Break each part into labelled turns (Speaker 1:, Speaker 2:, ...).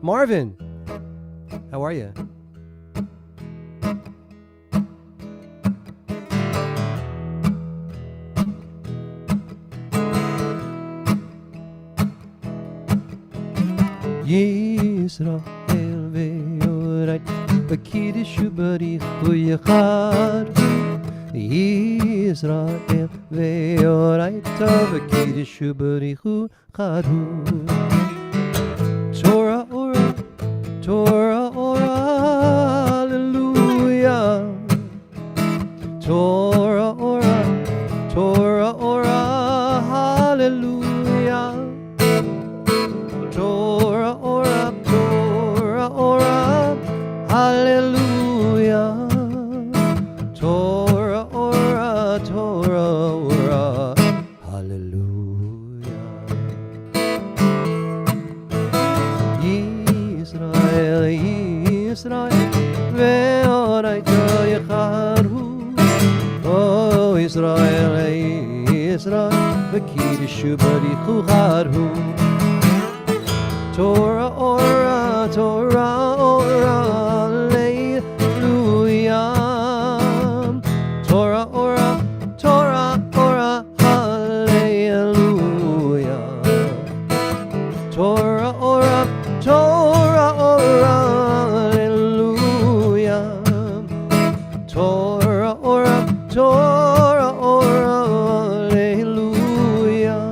Speaker 1: Marvin, how are you? Yisrael ve'orai v'kidishu barichu yechad. Yisrael ve'orai v'kidishu barichu chadhu. Torah ora, Torah ora, hallelujah. Torah ora, Torah ora, hallelujah. Torah ora, Torah ora, hallelujah. Torah ora, Torah ora, hallelujah. Yisrael, Yisrael, ve'oraita yecharu. Oh, Israel, Israel, v'kidishu barichu chadhu. Torah ora, Torah ora, hallelujah. Torah ora, Torah ora, hallelujah. Torah ora, Torah ora, hallelujah. Torah ora, Torah ora, hallelujah.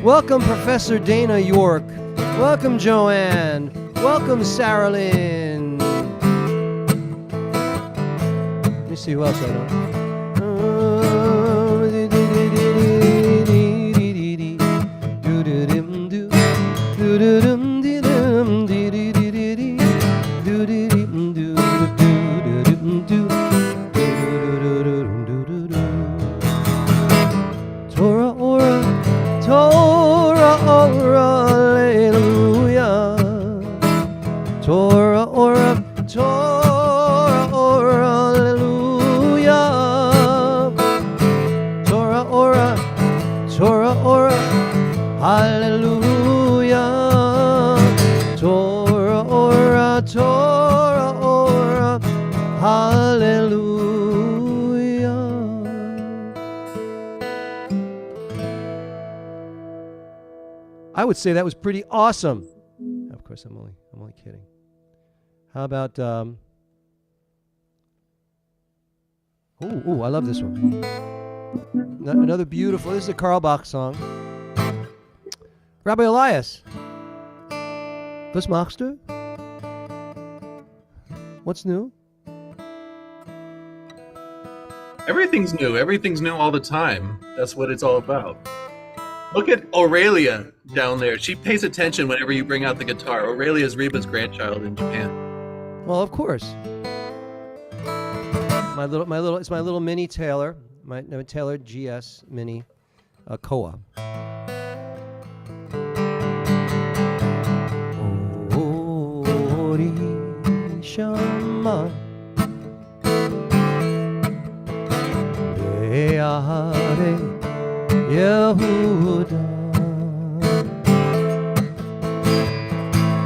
Speaker 1: Welcome, Professor Dana York. Welcome, Joanne. Welcome, Sarah Lynn. Let me see who else I know. Torah ora, Torah ora, hallelujah. Torah ora, Torah ora, hallelujah. Torah ora, Torah ora, hallelujah. Torah ora, Torah ora, hallelujah. I would say that was pretty awesome. Of course, I'm only kidding. How about I love this one. Another beautiful. This is a Carl Bach song. Rabbi Elias, was machst du? What's new?
Speaker 2: Everything's new. Everything's new all the time. That's what it's all about. Look at Aurelia down there. She pays attention whenever you bring out the guitar. Aurelia is Reba's grandchild in Japan.
Speaker 1: Well, of course. It's my little mini Taylor, my Taylor GS mini Koa. Ori Shama Be'are Yehuda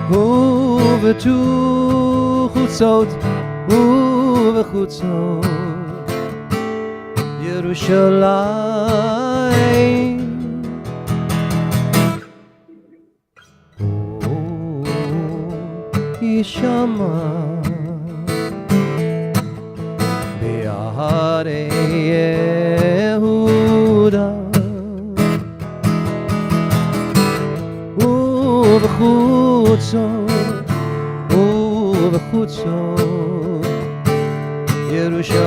Speaker 1: Uvetu chutzot uvechutzot Yerushalayim Yishama Be'are Yehuda Uvechutzot Yerushalayim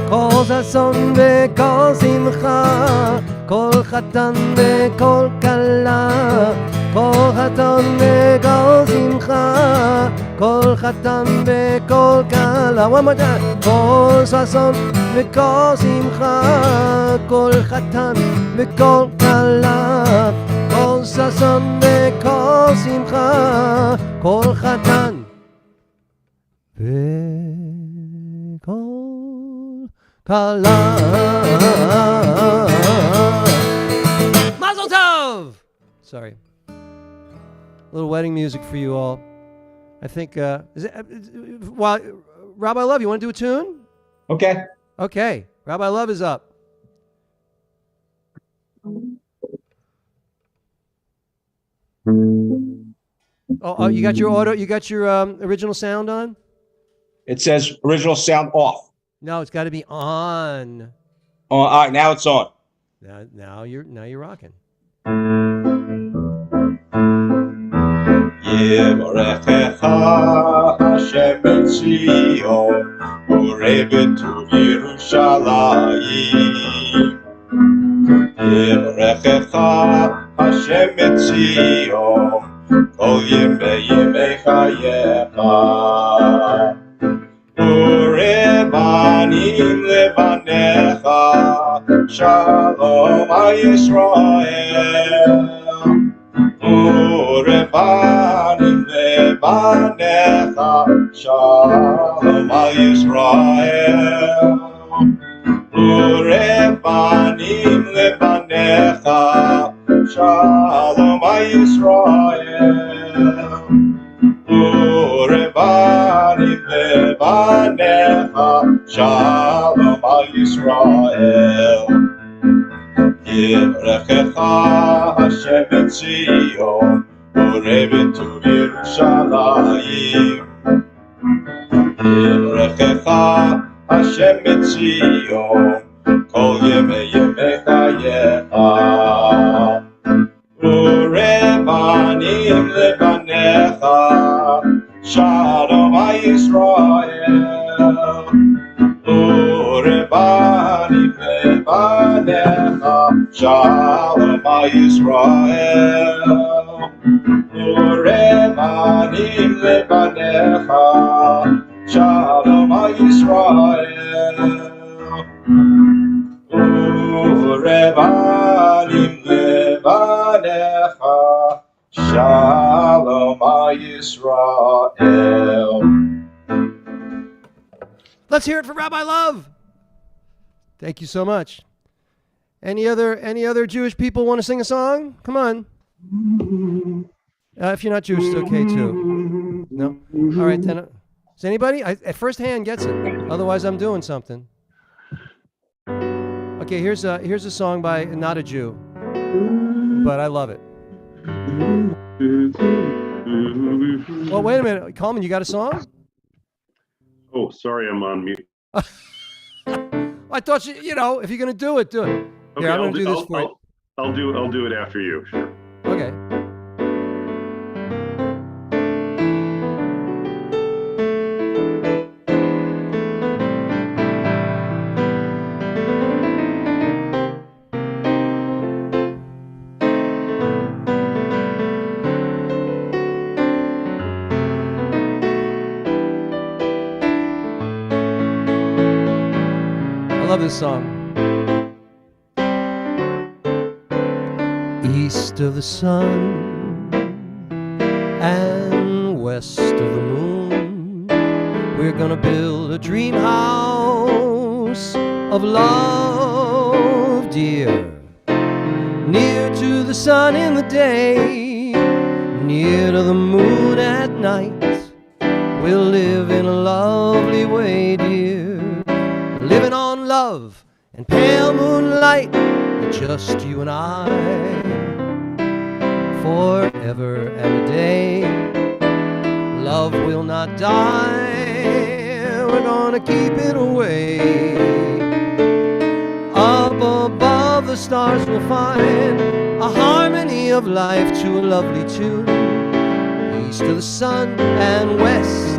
Speaker 1: Kol zason vekol simcha Kol chatan vekol kala Kol chatan vekol simcha Kol chatan vekol kala One more time Kol zason vekol simcha Kol chatan vekol kala Kol zason vekol simcha Kol chatan vekol kala Sorry. A little wedding music for you all. I think, well, Rabbi Love, you want to do a tune?
Speaker 3: Okay.
Speaker 1: Okay. Rabbi Love is up. Oh, you got your original sound on?
Speaker 3: It says original sound off.
Speaker 1: No, it's got to be on.
Speaker 3: Oh, all right, now it's on.
Speaker 1: Now you're rocking.
Speaker 3: Yevarechecha Hashem Etzion, Urei b'tuv Yerushalayim. Yevarechecha Hashem Etzion, Kol yemei chayecha. Urebanim levanecha, Shalom Yisrael. Urebanim levanecha, Shalom Yisrael. Urebanim levanecha, Shalom Yisrael. Urebanim levanecha, Shalom Yisrael. Yevarechecha Hashem Etzion, Urei b'tuv Yerushalayim. Yevarechecha Hashem Etzion, Kol yemei chayecha. Urebanim levanecha, Shalom Yisrael. Urebanim levanecha, Shalom Yisrael. Urebanim levanecha, Shalom Yisrael. Urebanim levanecha, Shalom Yisrael.
Speaker 1: Let's hear it for Rabbi Love. Thank you so much. Any other Jewish people want to sing a song? Come on. If you're not Jewish, it's okay too. No? All right, then. Does anybody? At first hand gets it. Otherwise, I'm doing something. Okay, here's a song by not a Jew, but I love it. Well, wait a minute. Coleman, you got a song?
Speaker 4: Oh, sorry, I'm on mute.
Speaker 1: I thought if you're gonna do it, do it.
Speaker 4: Okay,
Speaker 1: Here, I'm gonna do this for you.
Speaker 4: I'll do it after you. Sure.
Speaker 1: Okay. I love this song. East of the sun and west of the moon, we're gonna build a dream house of love, dear. Near to the sun in the day, near to the moon at night. We'll live in a lovely way, dear. Living on love and pale moonlight, just you and I, forever and a day. Love will not die, we're gonna keep it away. Up above the stars we'll find a harmony of life to a lovely tune. East of the sun and west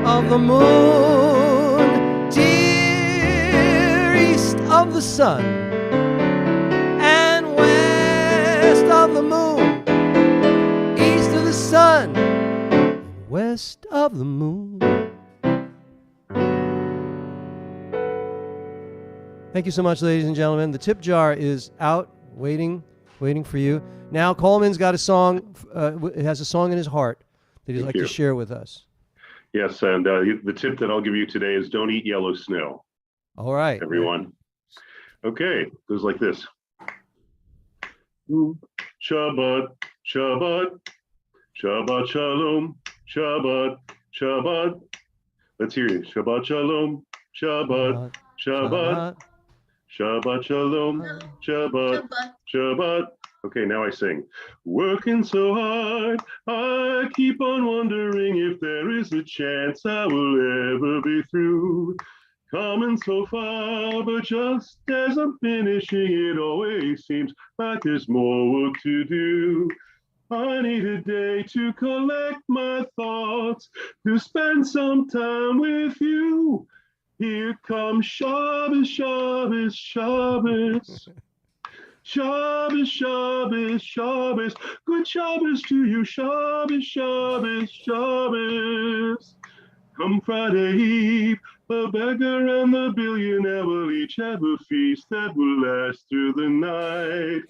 Speaker 1: of the moon, dear. East of the sun and west of the moon, east of the sun, west of the moon. Thank you so much, ladies and gentlemen. The tip jar is out, waiting for you. Now, Coleman's got a song. It has a song in his heart that he'd like to share with us.
Speaker 4: Yes, and the tip that I'll give you today is don't eat yellow snow.
Speaker 1: All right,
Speaker 4: everyone. Okay, goes like this. Shabbat Shabbat, Shabbat Shalom, Shabbat, Shabbat. Let's hear it. Shabbat Shalom, Shabbat, Shabbat, Shabbat Shalom, Shabbat, Shabbat. Okay, now I sing. Working so hard, I keep on wondering if there is a chance I will ever be through. Coming so far, but just as I'm finishing, it always seems like there's more work to do. I need a day to collect my thoughts, to spend some time with you. Here comes Shabbos, Shabbos, Shabbos. Shabbos, Shabbos, Shabbos. Good Shabbos to you, Shabbos, Shabbos, Shabbos. Come Friday Eve, the beggar and the billionaire will each have a feast that will last through the night.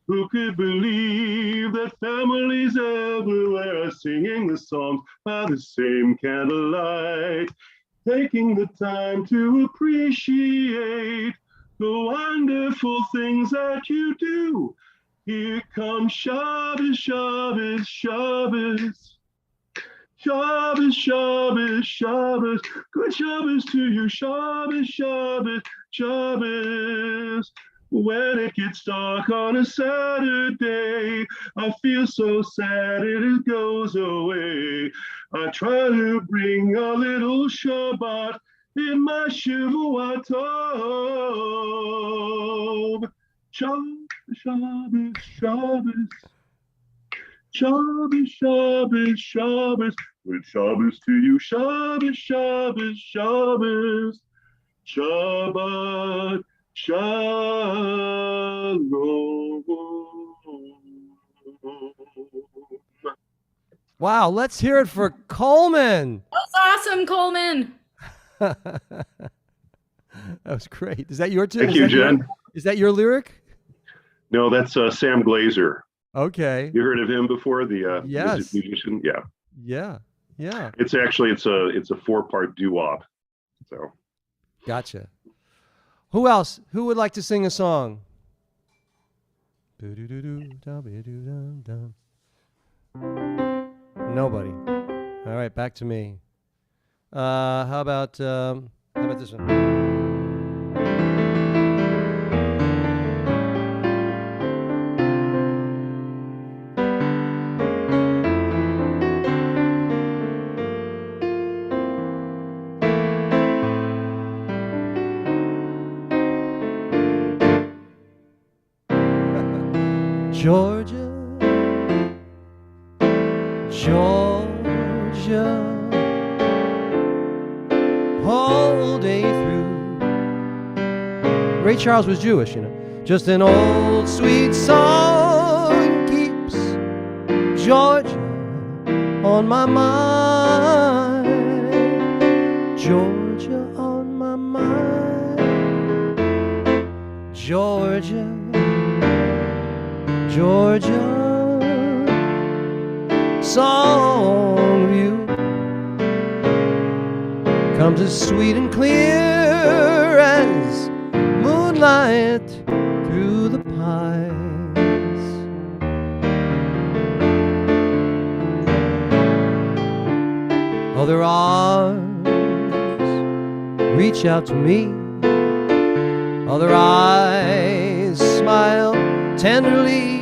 Speaker 4: Who could believe that families everywhere are singing the songs by the same candlelight, taking the time to appreciate the wonderful things that you do. Here comes Shabbos, Shabbos, Shabbos. Shabbos, Shabbos, Shabbos. Good Shabbos to you, Shabbos, Shabbos, Shabbos. When it gets dark on a Saturday, I feel so sad it goes away. I try to bring a little Shabbat in my Shavuot Tov. Shabbos, Shabbos, Shabbos. Shabbos, Shabbos, Shabbos. Good Shabbos to you, Shabbos, Shabbos, Shabbos. Shabbat. Shalom.
Speaker 1: Wow, let's hear it for Coleman.
Speaker 5: That was awesome, Coleman.
Speaker 1: That was great. Is that your tune?
Speaker 4: Thank you, Jen.
Speaker 1: Is that your lyric?
Speaker 4: No, that's Sam Glazer.
Speaker 1: Okay.
Speaker 4: You heard of him before? The
Speaker 1: Yes.
Speaker 4: musician? Yeah.
Speaker 1: Yeah. Yeah.
Speaker 4: It's actually it's a 4-part doo-wop. So
Speaker 1: Gotcha. Who else? Who would like to sing a song? Nobody. All right, back to me. How about this one? Georgia, Georgia, whole day through. Ray Charles was Jewish, you know. Just an old sweet song keeps Georgia on my mind. Georgia on my mind. Georgia. Georgia, song of you comes as sweet and clear as moonlight through the pines. Other arms reach out to me, other eyes smile tenderly.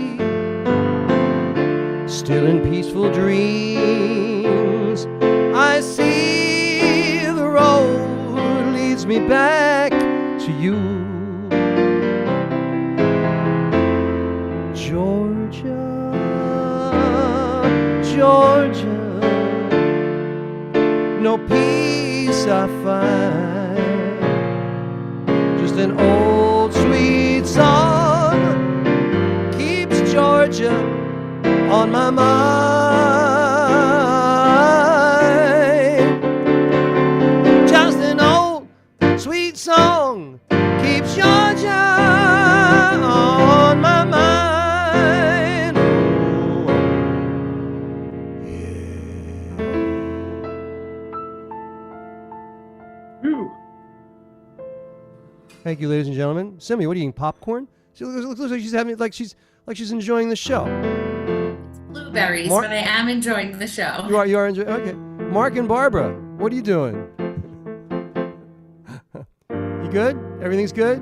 Speaker 1: Still in peaceful dreams, I see the road leads me back to you. Georgia, Georgia, no peace I find, just an old sweet song keeps Georgia on my mind. Just an old sweet song keeps Georgia on my mind. Oh, yeah.
Speaker 4: whew.
Speaker 1: Thank you, ladies and gentlemen. Simi, what are you eating? Popcorn? She looks like she's having she's enjoying the show.
Speaker 5: Blueberries,
Speaker 1: Mark-
Speaker 5: but I am enjoying the show.
Speaker 1: You are enjoying. Okay. Mark and Barbara, what are you doing? You good? Everything's good?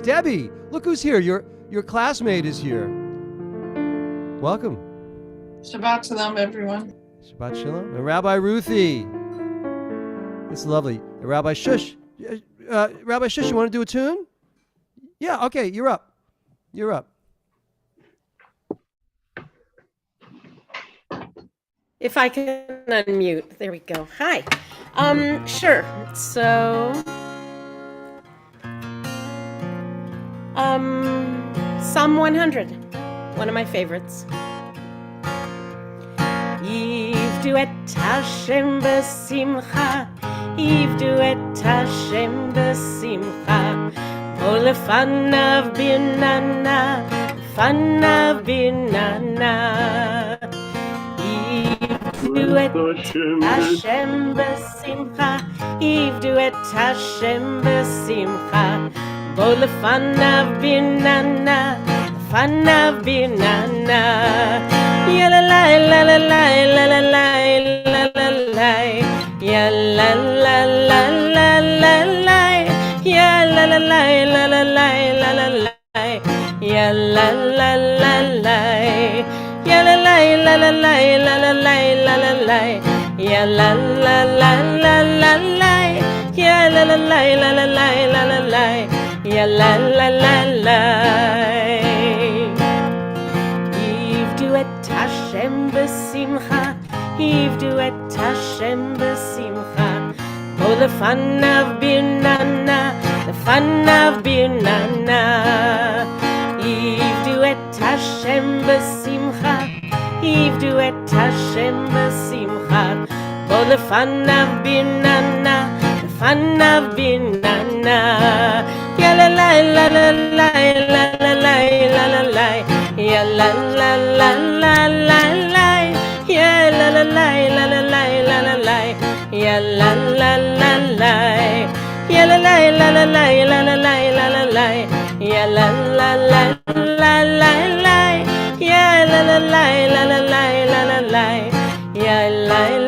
Speaker 1: Debbie, look who's here. Your classmate is here. Welcome.
Speaker 6: Shabbat Shalom, everyone.
Speaker 1: Shabbat Shalom. And Rabbi Ruthie. It's lovely. And Rabbi Shush. Rabbi Shush, you want to do a tune? Yeah, okay, you're up. You're up.
Speaker 7: If I can unmute. There we go. Hi. Sure. So, Psalm 100. One of my favorites. Yivdu et Hashem b'simcha. Yivdu et Hashem b'simcha. O lefanav binana. Lefanav binana. Yivdu et Hashem b'simcha. Yivdu et Hashem b'simcha. Bo lefanav binana. Lefanav binana. Yalalai, lalalai, lalalai, lalalai. Yalalai, lalalai. Yalalai, lalalai, lalalai. Yalalai. Yalalai, lalalai, lalalai, lalalai. Yalalai, lalalai. Yalalai, lalalai, lalalai. Yalalai. Yivdu et Hashem b'simcha. Yivdu et Hashem b'simcha. O lefanav binana. Lefanav binana. Yivdu et Hashem b'simcha. Yivdu et Hashem b'simcha. O lefanav binana. Lefanav binana. Yalalai, lalalai, lalalai, lalalai. Yalalai, lalalai. Yalalai, lalalai, lalalai. Yalalai. Yalalai, lalalai, lalalai, lalalai. Yalalai, lalalai. Yalalai, lalalai, lalalai. Yalalai.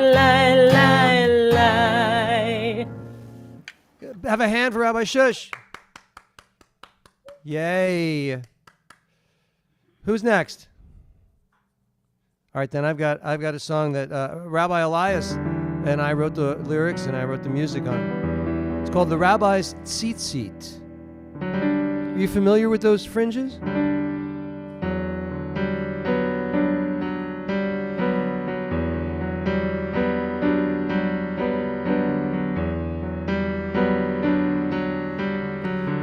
Speaker 1: Have a hand for Rabbi Shush. Yay. Who's next? All right, then I've got a song that Rabbi Elias and I wrote the lyrics and I wrote the music on it. It's called The Rabbi's Tzitzit. Are you familiar with those fringes?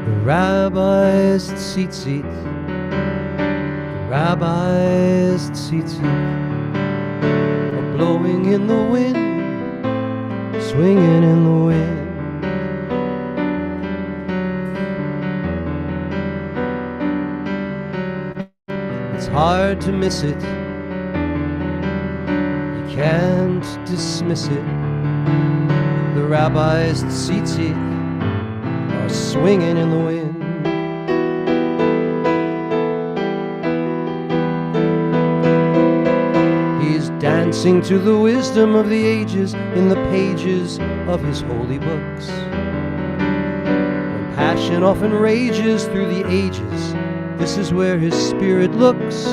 Speaker 1: The Rabbi's Tzitzit. The Rabbi's Tzitzit are blowing in the wind, swinging in the wind. It's hard to miss it. You can't dismiss it. The Rabbi's tzitzit are swinging in the wind. He's dancing to the wisdom of the ages in the pages of his holy books. When passion often rages through the ages, this is where his spirit looks.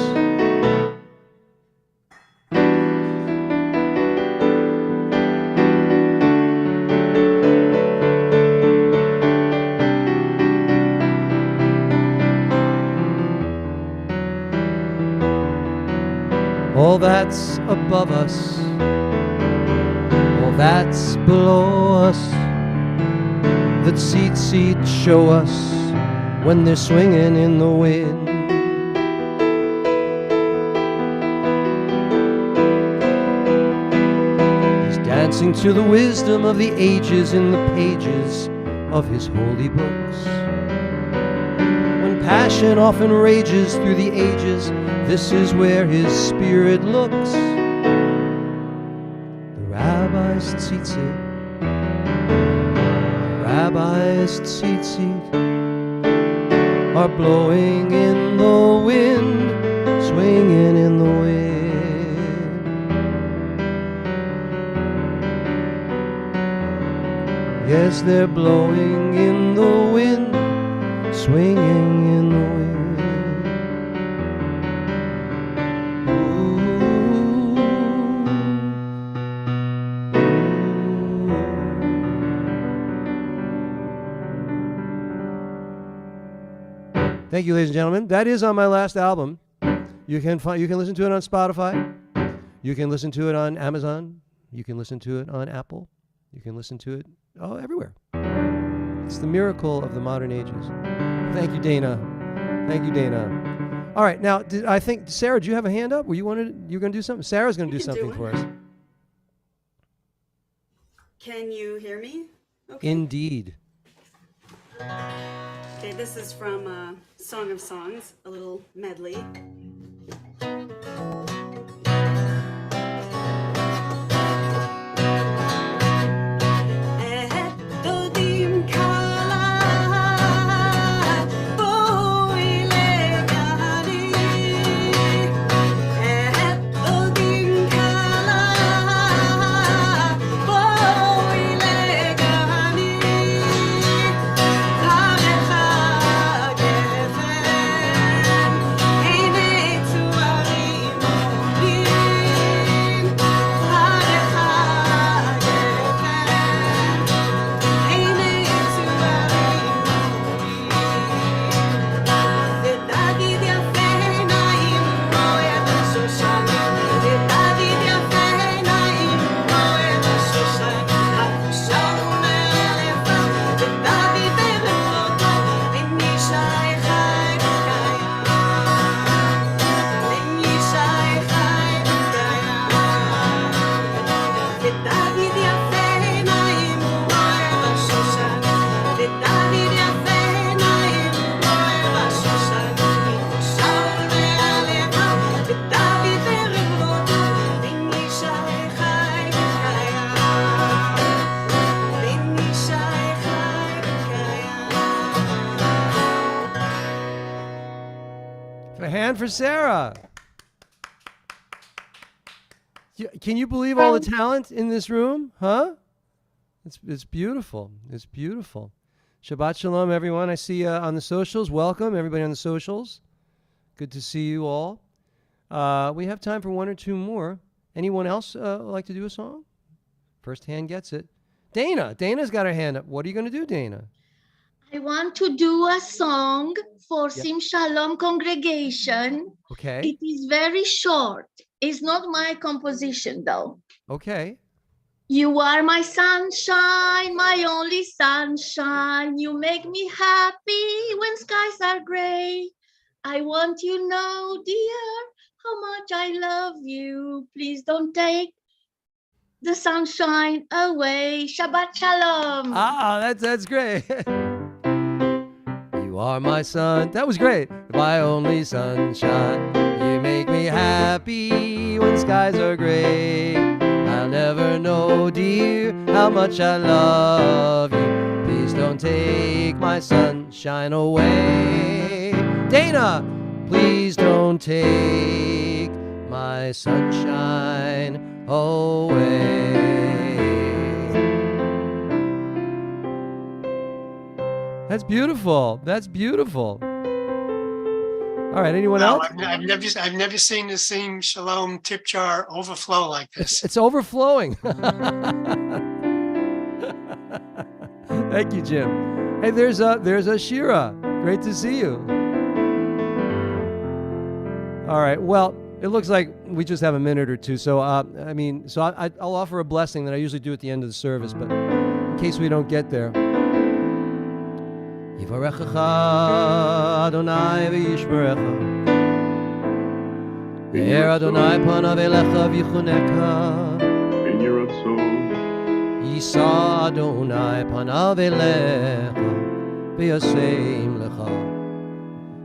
Speaker 1: All that's above us, all that's below us, the tzitzit show us when they're swinging in the wind. He's dancing to the wisdom of the ages in the pages of his holy books. When passion often rages through the ages, this is where his spirit looks. The Rabbi's tzitzit, the Rabbi's tzitzit are blowing in the wind, swinging in the wind. Yes, they're blowing in the wind, swinging in the wind. Thank you, ladies and gentlemen. That is on my last album. You can listen to it on Spotify. You can listen to it on Amazon. You can listen to it on Apple. You can listen to it everywhere. It's the miracle of the modern ages. Thank you, Dana. Thank you, Dana. All right, now I think Sarah, do you have a hand up? Were you going to do something? Sarah's going to do something for us.
Speaker 8: Can you hear me? Okay.
Speaker 1: Indeed.
Speaker 8: Okay, this is from Song of Songs, a little medley.
Speaker 1: A hand for Sarah. Can you believe all the talent in this room? Huh? It's beautiful. It's beautiful. Shabbat Shalom, everyone. I see you on the socials. Welcome, everybody on the socials. Good to see you all. We have time for one or two more. Anyone else like to do a song? First hand gets it. Dana. Dana's got her hand up. What are you going to do, Dana?
Speaker 9: I want to do a song for Sim Shalom congregation.
Speaker 1: Okay.
Speaker 9: It is very short. It's not my composition, though.
Speaker 1: Okay.
Speaker 9: You are my sunshine, my only sunshine. You make me happy when skies are gray. I want you to know, dear, how much I love you. Please don't take the sunshine away. Shabbat Shalom.
Speaker 1: That's great. You are my sun. That was great. My only sunshine. You make me happy when skies are gray. I'll never know, dear, how much I love you. Please don't take my sunshine away. Dana, please don't take my sunshine away. That's beautiful. That's beautiful. All right, anyone else?
Speaker 10: I've never seen the same Shalom tip jar overflow like this.
Speaker 1: It's overflowing. Thank you, Jim. Hey, there's a Shira. Great to see you. All right. Well, it looks like we just have a minute or two. So, I'll offer a blessing that I usually do at the end of the service, but in case we don't get there. Yivarechecha Adonai v'yishmerecha Ve'er Adonai panav elecha v'yichuneka
Speaker 4: In your soul.
Speaker 1: Yisa Adonai panav elecha v'yaseim lecha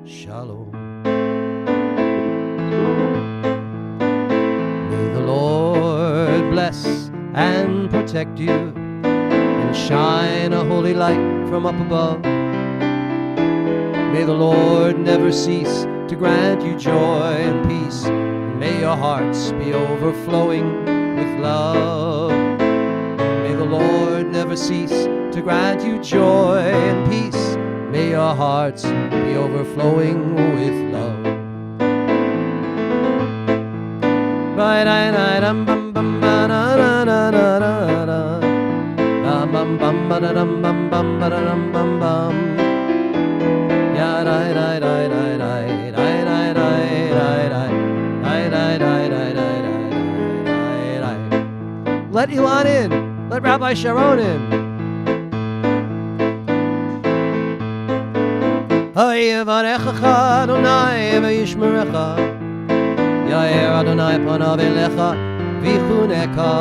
Speaker 1: Shalom. May the Lord bless and protect you and shine a holy light from up above. May the Lord never cease to grant you joy and peace, and may your hearts be overflowing with love. May the Lord never cease to grant you joy and peace. May your hearts be overflowing with love. Let Ilan in. Let Rabbi Sharon in. Hayevarecha Adonai v'yishmerecha. Yair Adonai panav elecha v'chuneka.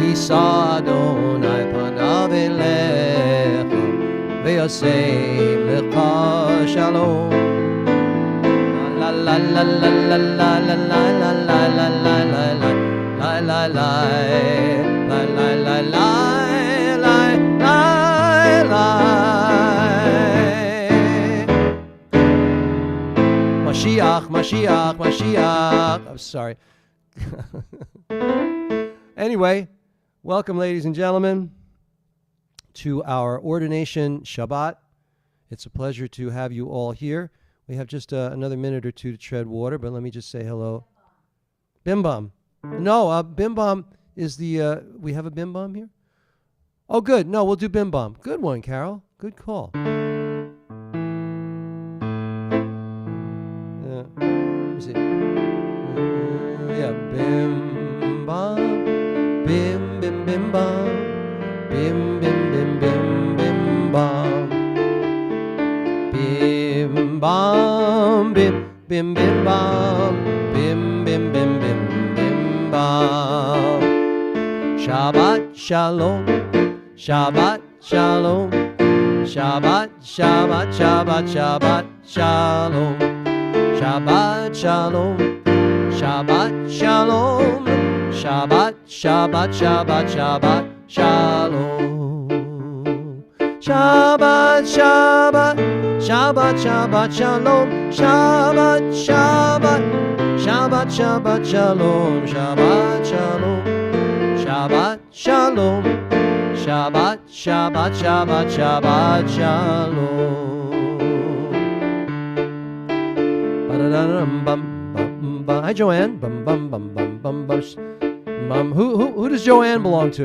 Speaker 1: Yisa Adonai panav elecha v'yasem lecha shalom. La la la la la la la la la la la la la la. La la la la la la la la la. Mashiach, Mashiach, Mashiach. I'm sorry. Anyway, welcome, ladies and gentlemen, to our ordination Shabbat. It's a pleasure to have you all here. We have just another minute or two to tread water, but let me just say hello. Bim Bam. No, Bim Bam is the, we have a Bim Bam here? Oh, good. No, we'll do Bim Bam. Good one, Carol. Good call. Yeah. Let me see. Yeah, Bim Bam. Bim, bim, bim, bam. Bim, bim, bim, bim, bim, bam. Bim, bam. Bim, bim, bim, bam. Bim, bim, bim, bim. Shabbat Shalom, Shabbat Shalom, Shabbat, Shabbat, Shabbat, Shabbat Shalom, Shabbat Shalom, Shabbat Shalom, Shabbat, Shabbat, Shabbat, Shabbat Shalom, Shabbat, Shabbat, Shabbat, Shabbat Shalom, Shabbat, Shabbat. Shabbat, Shabbat, Shalom, Shabbat, Shalom, Shabbat, Shalom, Shabbat, Shabbat, Shabbat, Shabbat, Shalom. Hi, Joanne. Who does Joanne belong to?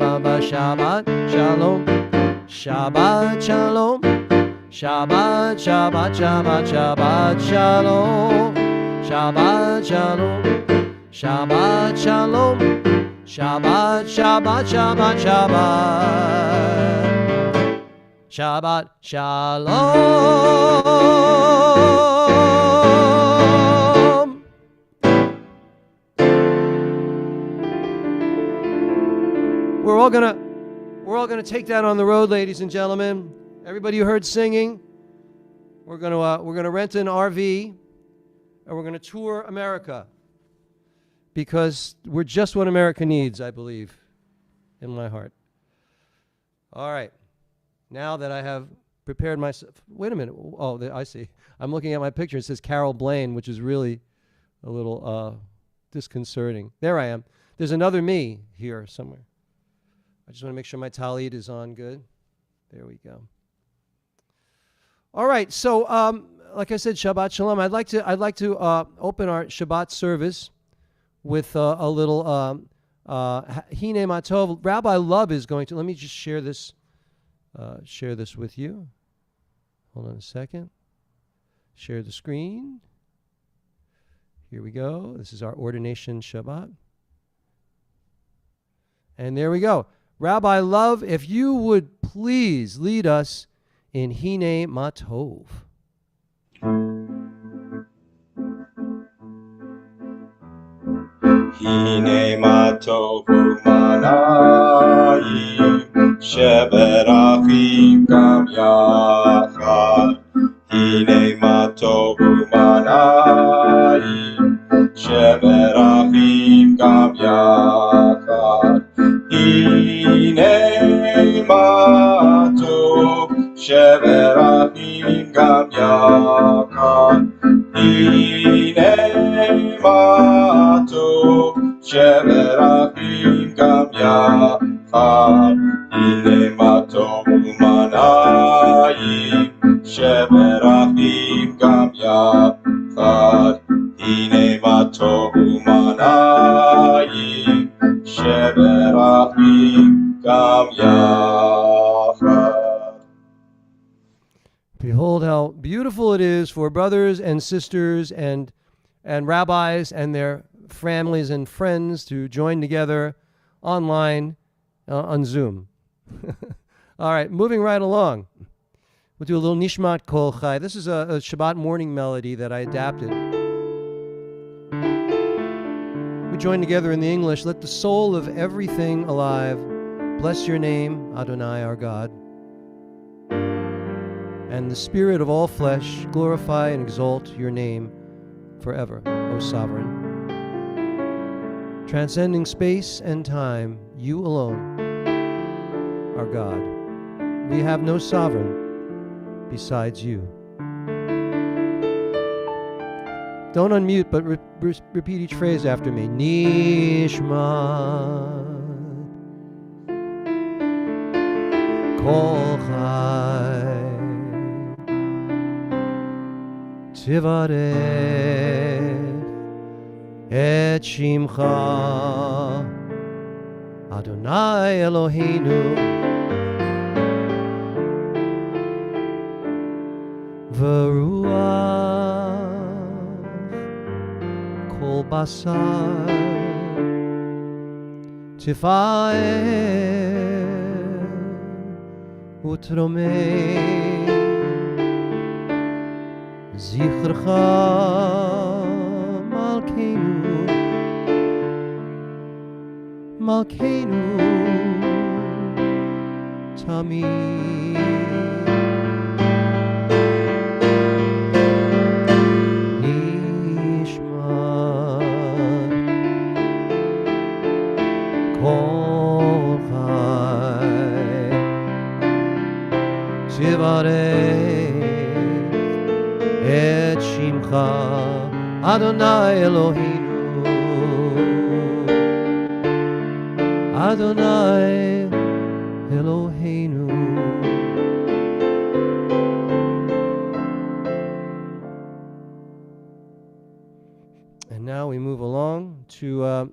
Speaker 1: Shabbat, Shalom. Shabbat Shalom, Shabbat, Shabbat, Shabbat, Shabbat Shalom, Shabbat Shalom, Shabbat Shalom, Shabbat, Shabbat, Shabbat, Shabbat, Shabbat Shalom. We're all gonna take that on the road, ladies and gentlemen. Everybody who heard singing, we're gonna rent an RV and we're gonna tour America because we're just what America needs, I believe, in my heart. All right, now that I have prepared myself. Wait a minute. Oh, I see. I'm looking at my picture. It says Carol Blaine, which is really a little disconcerting. There I am. There's another me here somewhere. I just want to make sure my tallit is on good. There we go. All right, so like I said, Shabbat Shalom. I'd like to open our Shabbat service with a little Hine Matov. Rabbi Love is going to. Let me just share this with you. Hold on a second. Share the screen. Here we go. This is our ordination Shabbat. And there we go. Rabbi Love, if you would please lead us in Hine Matov.
Speaker 3: Hine Matov Umanayim Sheberachim Gam Yachad. Hine Matov Umanayim Sheberachim Gam Yachad. Hine Matov Sheberachim Gam Yachad. Hine גם יחד. הנה מה טוב ומה נעים, שבר אחים גם יחד. הנה מה טוב ומה נעים, שבר אחים גם יחד.
Speaker 1: Behold how beautiful it is for brothers and sisters and rabbis and their families and friends to join together online on Zoom. All right, moving right along. We'll do a little Nishmat Kol Chai. This is a Shabbat morning melody that I adapted. We join together in the English. Let the soul of everything alive bless your name, Adonai our God. And the spirit of all flesh glorify and exalt your name forever, O Sovereign. Transcending space and time, you alone are God. We have no sovereign besides you. Don't unmute, but repeat each phrase after me. Nishmat Kol Chai Tivarech et Shimcha Adonai Eloheinu V'ruach Kol Basar Tifael Utromei Zichrecha Malkeinu Tamid Nishmat Kol Chai Tivarech et Shimcha Adonai Eloheinu Adonai Eloheinu. And now we move along to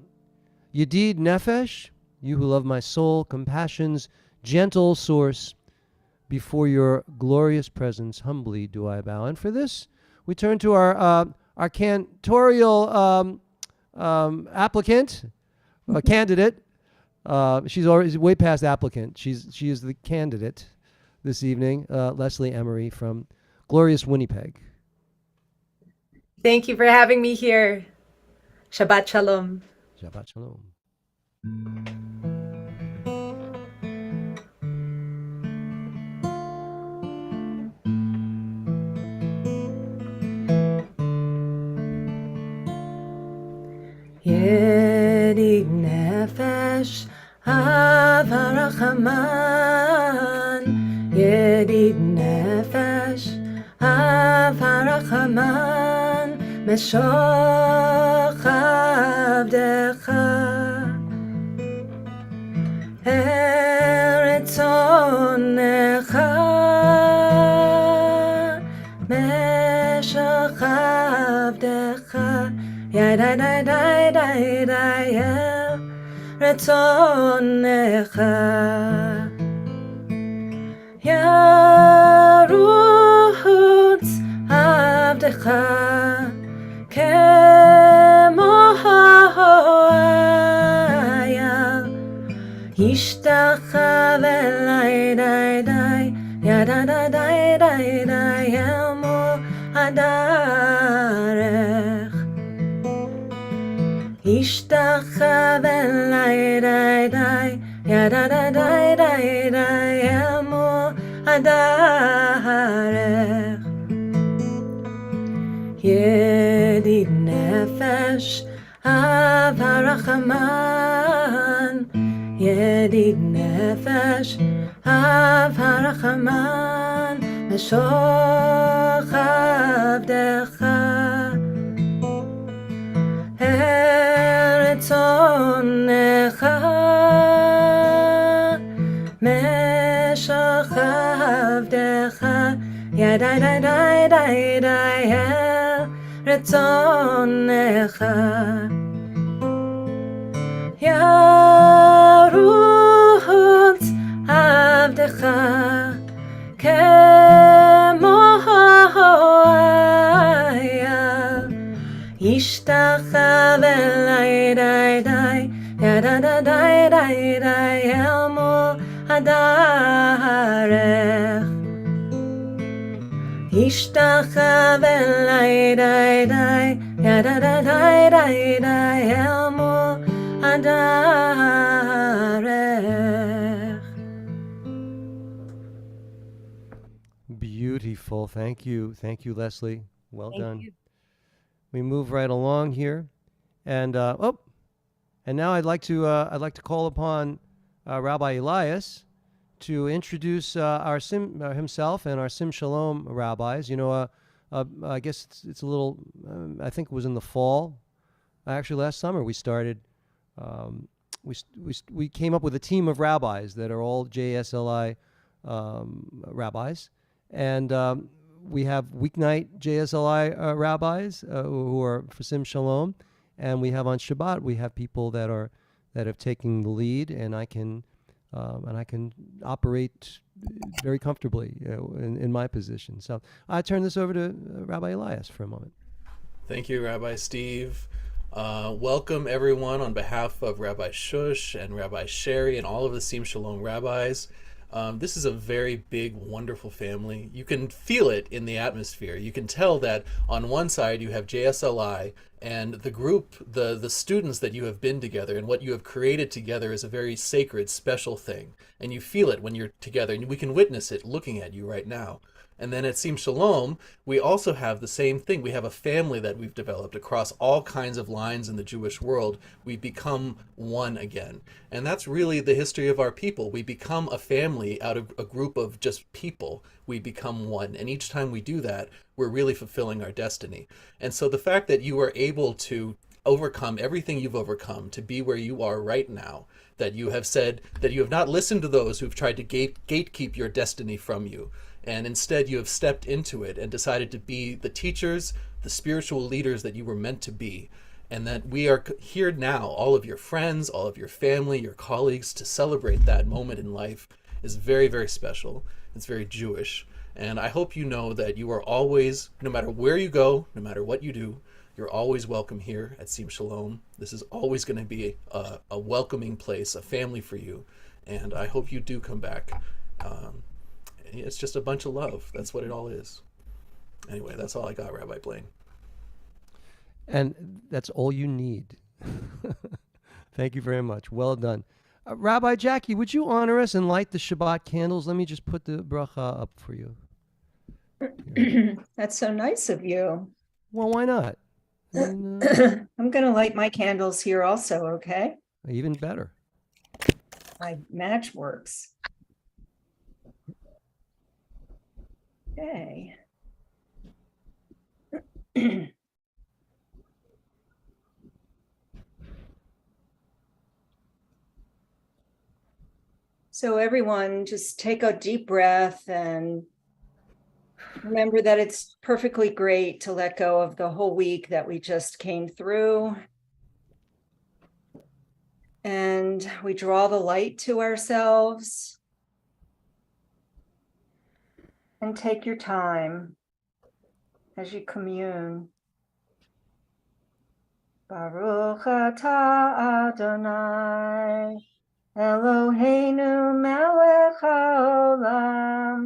Speaker 1: Yedid Nefesh, you who love my soul, compassion's gentle source. Before your glorious presence, humbly do I bow. And for this, we turn to our cantorial applicant, candidate. She's already way past applicant. She is the candidate this evening, Leslie Emery from glorious Winnipeg.
Speaker 11: Thank you for having me here. Shabbat Shalom.
Speaker 1: Shabbat Shalom.
Speaker 11: Yedid Nefesh Avarachaman, Yedid Nefesh Avarachaman, Meshoch Avdecha, Eretz Onecha, Meshoch Avdecha, Yadai dai dai dai dai Retzonecha Yarutz Avdecha Kemo Ha'oya Yishtachav elai dai dai Yada dai dai dai dai Emo Adarech Ishtachav elai dai dai Yada dai dai dai dai Emo Adarech Yedid Nefesh Avarachaman, Yedid Nefesh Avarachaman, Meshoch Avdecha, Eretz Onecha, עבדך, ידי די די די די אל רצונך. ירוץ עבדך כמו אייל, ישתחווה אלי די די, ידה די די די די אל מול הדרך. ישתחווה אלי די די, ידה די די די די אל מול הדרך.
Speaker 1: Beautiful. Thank you. Thank you, Leslie. Well
Speaker 7: Thank
Speaker 1: done.
Speaker 7: you.
Speaker 1: We move right along here. And and now I'd like to call upon Rabbi Elias to introduce our himself and our Sim Shalom rabbis. You know, I guess it's a little. I think it was in the fall. Actually, last summer we started. We came up with a team of rabbis that are all JSLI rabbis, and we have weeknight JSLI rabbis who are for Sim Shalom, and we have on Shabbat we have people that have taken the lead, and I can operate very comfortably in my position. So I turn this over to Rabbi Elias for a moment.
Speaker 2: Thank you, Rabbi Steve. Welcome everyone on behalf of Rabbi Shush and Rabbi Sherry and all of the Sim Shalom rabbis. This is a very big, wonderful family. You can feel it in the atmosphere. You can tell that on one side you have JSLI and the group, the students that you have been together, and what you have created together is a very sacred, special thing. And you feel it when you're together, and we can witness it looking at you right now. And then at Sim Shalom, we also have the same thing. We have a family that we've developed across all kinds of lines in the Jewish world. We become one again. And that's really the history of our people. We become a family out of a group of just people. We become one. And each time we do that, we're really fulfilling our destiny. And so the fact that you are able to overcome everything you've overcome to be where you are right now, that you have said that you have not listened to those who've tried to gatekeep your destiny from you, and instead you have stepped into it and decided to be the teachers, the spiritual leaders that you were meant to be. And that we are here now, all of your friends, all of your family, your colleagues, to celebrate that moment in life is very, very special. It's very Jewish. And I hope you know that you are always, no matter where you go, no matter what you do, you're always welcome here at Sim Shalom. This is always going to be a welcoming place, a family for you. And I hope you do come back. It's just a bunch of love. That's what it all is. Anyway, that's all I got, Rabbi Blaine.
Speaker 1: And that's all you need. Thank you very much. Well done. Rabbi Jackie, would you honor us and light the Shabbat candles? Let me just put the bracha up for you.
Speaker 12: That's so nice of you.
Speaker 1: Well, why not? I mean,
Speaker 12: I'm going to light my candles here also, okay?
Speaker 1: Even better.
Speaker 12: My match works. Okay. So everyone, just take a deep breath and remember that it's perfectly great to let go of the whole week that we just came through. And we draw the light to ourselves. And take your time as you commune. Baruch atah Adonai, Eloheinu melech haolam,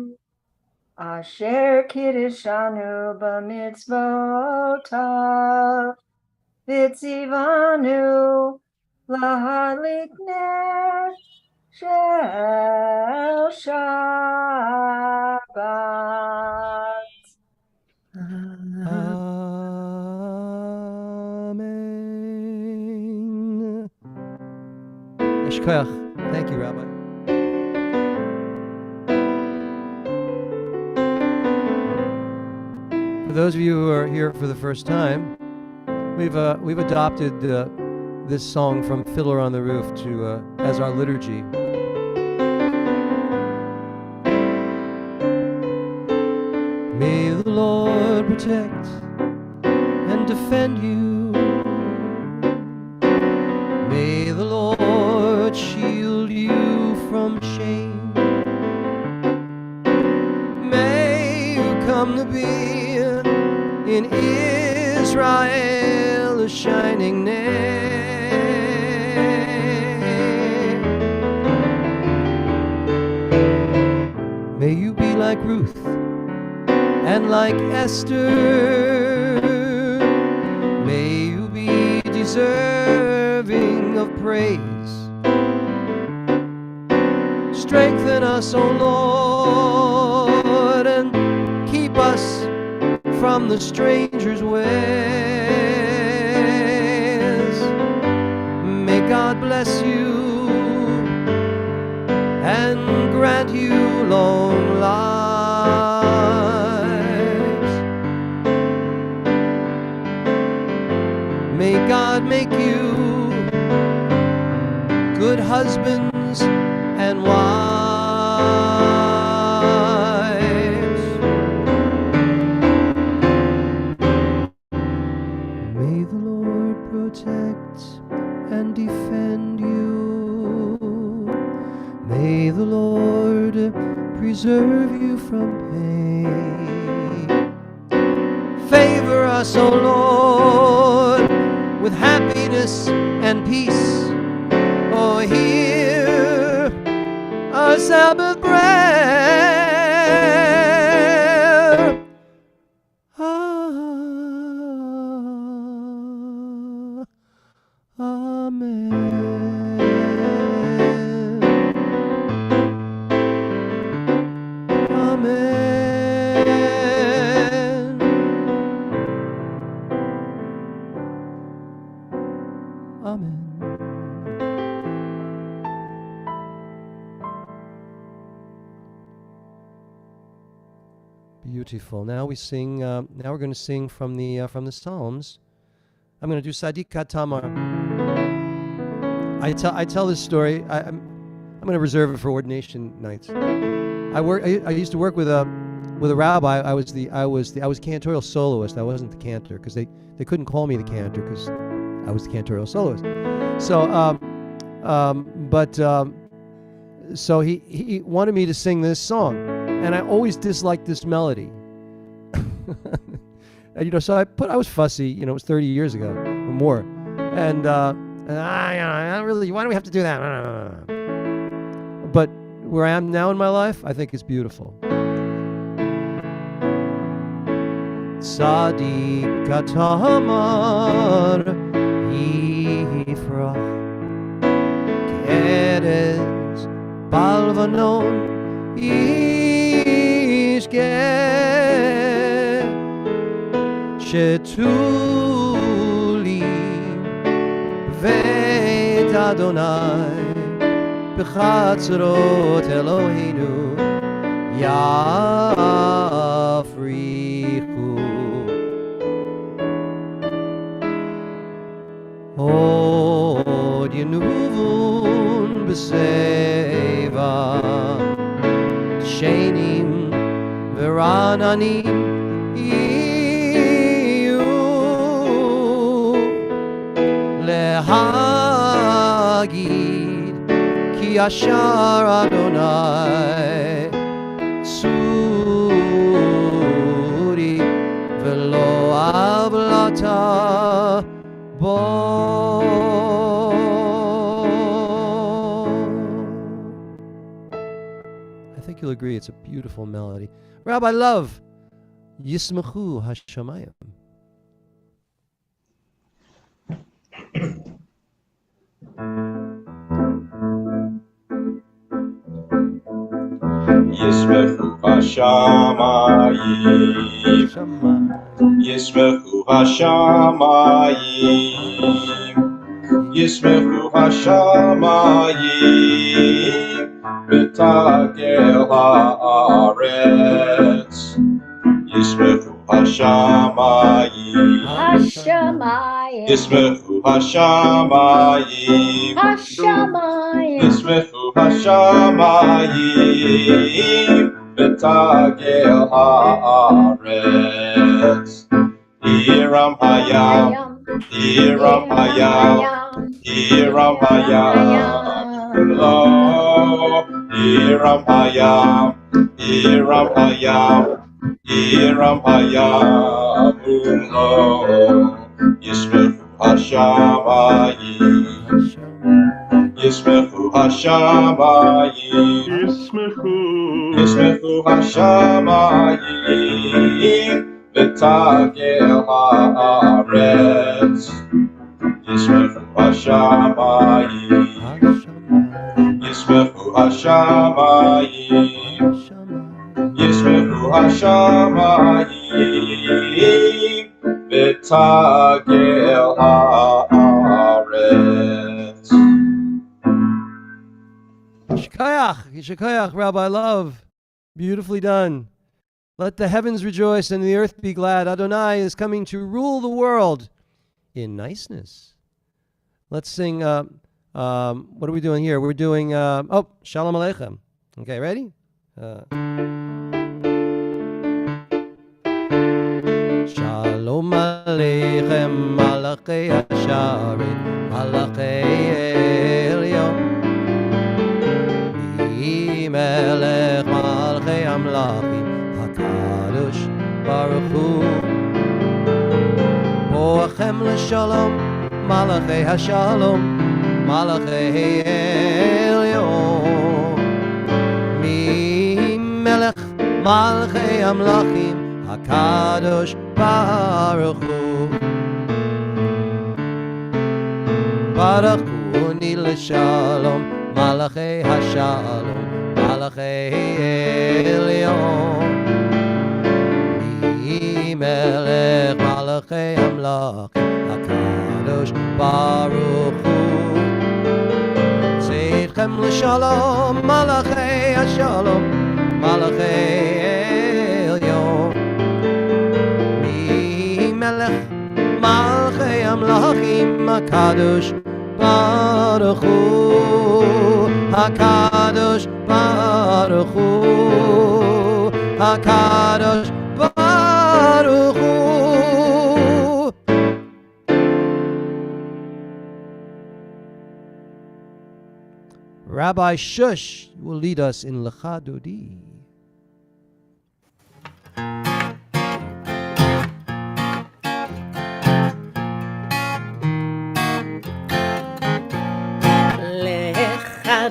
Speaker 12: asher kiddushanu b'mitzvotav, v'tzivanu lahadlik ner shel Shabbat.
Speaker 1: Amen. Eshkoyach. Thank you, Rabbi. For those of you who are here for the first time, we've adopted this song from Fiddler on the Roof to as our liturgy. protect and defend you. May the Lord shield you from shame. May you come to be in Israel a shining name. May you be like Ruth and like Esther. May you be deserving of praise. Strengthen us, O Lord, and keep us from the stranger's ways. May God bless you and grant you long lives. May God make you good husbands and wives. May the Lord protect and defend you. May the Lord preserve you from pain. Favor us, O Lord, with happiness and peace. Oh, hear our Sabbath prayer. Amen. Amen. Amen. Beautiful. Now we sing. Now we're going to sing from the Psalms. I'm going to do Sadiq Tamar. I tell this story. I'm going to reserve it for ordination nights. I used to work with a rabbi. I was cantorial soloist. I wasn't the cantor because they couldn't call me the cantor because I was the cantorial soloist. So he wanted me to sing this song, and I always disliked this melody. And, so I was fussy. It was 30 years ago or more, and I don't really. Why do we have to do that? But where I am now in my life, I think it's beautiful. Sadiq Tamar Yifrach Keres Balvanon Yishgeh Shetuli Veit Adonai B'chatzrot Eloheinu Yafrichu Od Yenuvun B'Seva Shenim V'Rananim Iyu Lehagid Ki Ashar Adonai Suri V'lo Avlata Bo. I think you'll agree it's a beautiful melody. Rabbi Love, Yismachu Hashamayim.
Speaker 3: Yismechu Hashamayim, Yismechu Hashamayim, Yismechu Hashamayim, V'tagel haaretz. Yismechu Hashamayim,
Speaker 9: Hashamayim,
Speaker 3: Yismechu Hashamayim,
Speaker 9: Hashamayim,
Speaker 3: Yismechu Hashamayim, V'tagel haaretz. haaretz. Iram hayam, Iram hayam, Iram hayam, lo. Iram hayam, Iram hayam, Iram hayam, lo. Yismechu hashamayim, Yismechu hashamayim, Yismechu hashamayim, v'tagel haaretz. Yismechu hashamayim, Yismechu hashamayim, Yismechu hashamayim, v'tagel haaretz.
Speaker 1: Shkoyach, Shkoyach, Rabbi Love. Beautifully done. Let the heavens rejoice and the earth be glad. Adonai is coming to rule the world in niceness. Let's sing, what are we doing here? We're doing, Shalom Aleichem. Okay, ready? Shalom Aleichem, Malachei Hasharet, Malachei Elyon. Melech Malchei Amlachim, HaKadosh Baruch Hu. Boachem l'shalom, Malachei Hashalom, Malachei Elyon. Mi Melech Malchei Amlachim, HaKadosh Baruch Hu. Baruch Hu ni l'shalom, Malachei Hashalom, Malachei Elyon. Mi Melech Malachei Amlachim, HaKadosh Baruch Hu. Tzidchem l'shalom, Malachei Hashalom, Malachei Elyon. Mi Melech Malachei Amlachim, HaKadosh Baruch Hu. HaKadosh Baruch Hu, HaKadosh Baruch Hu. Rabbi Shush will lead us in Lecha Dodi.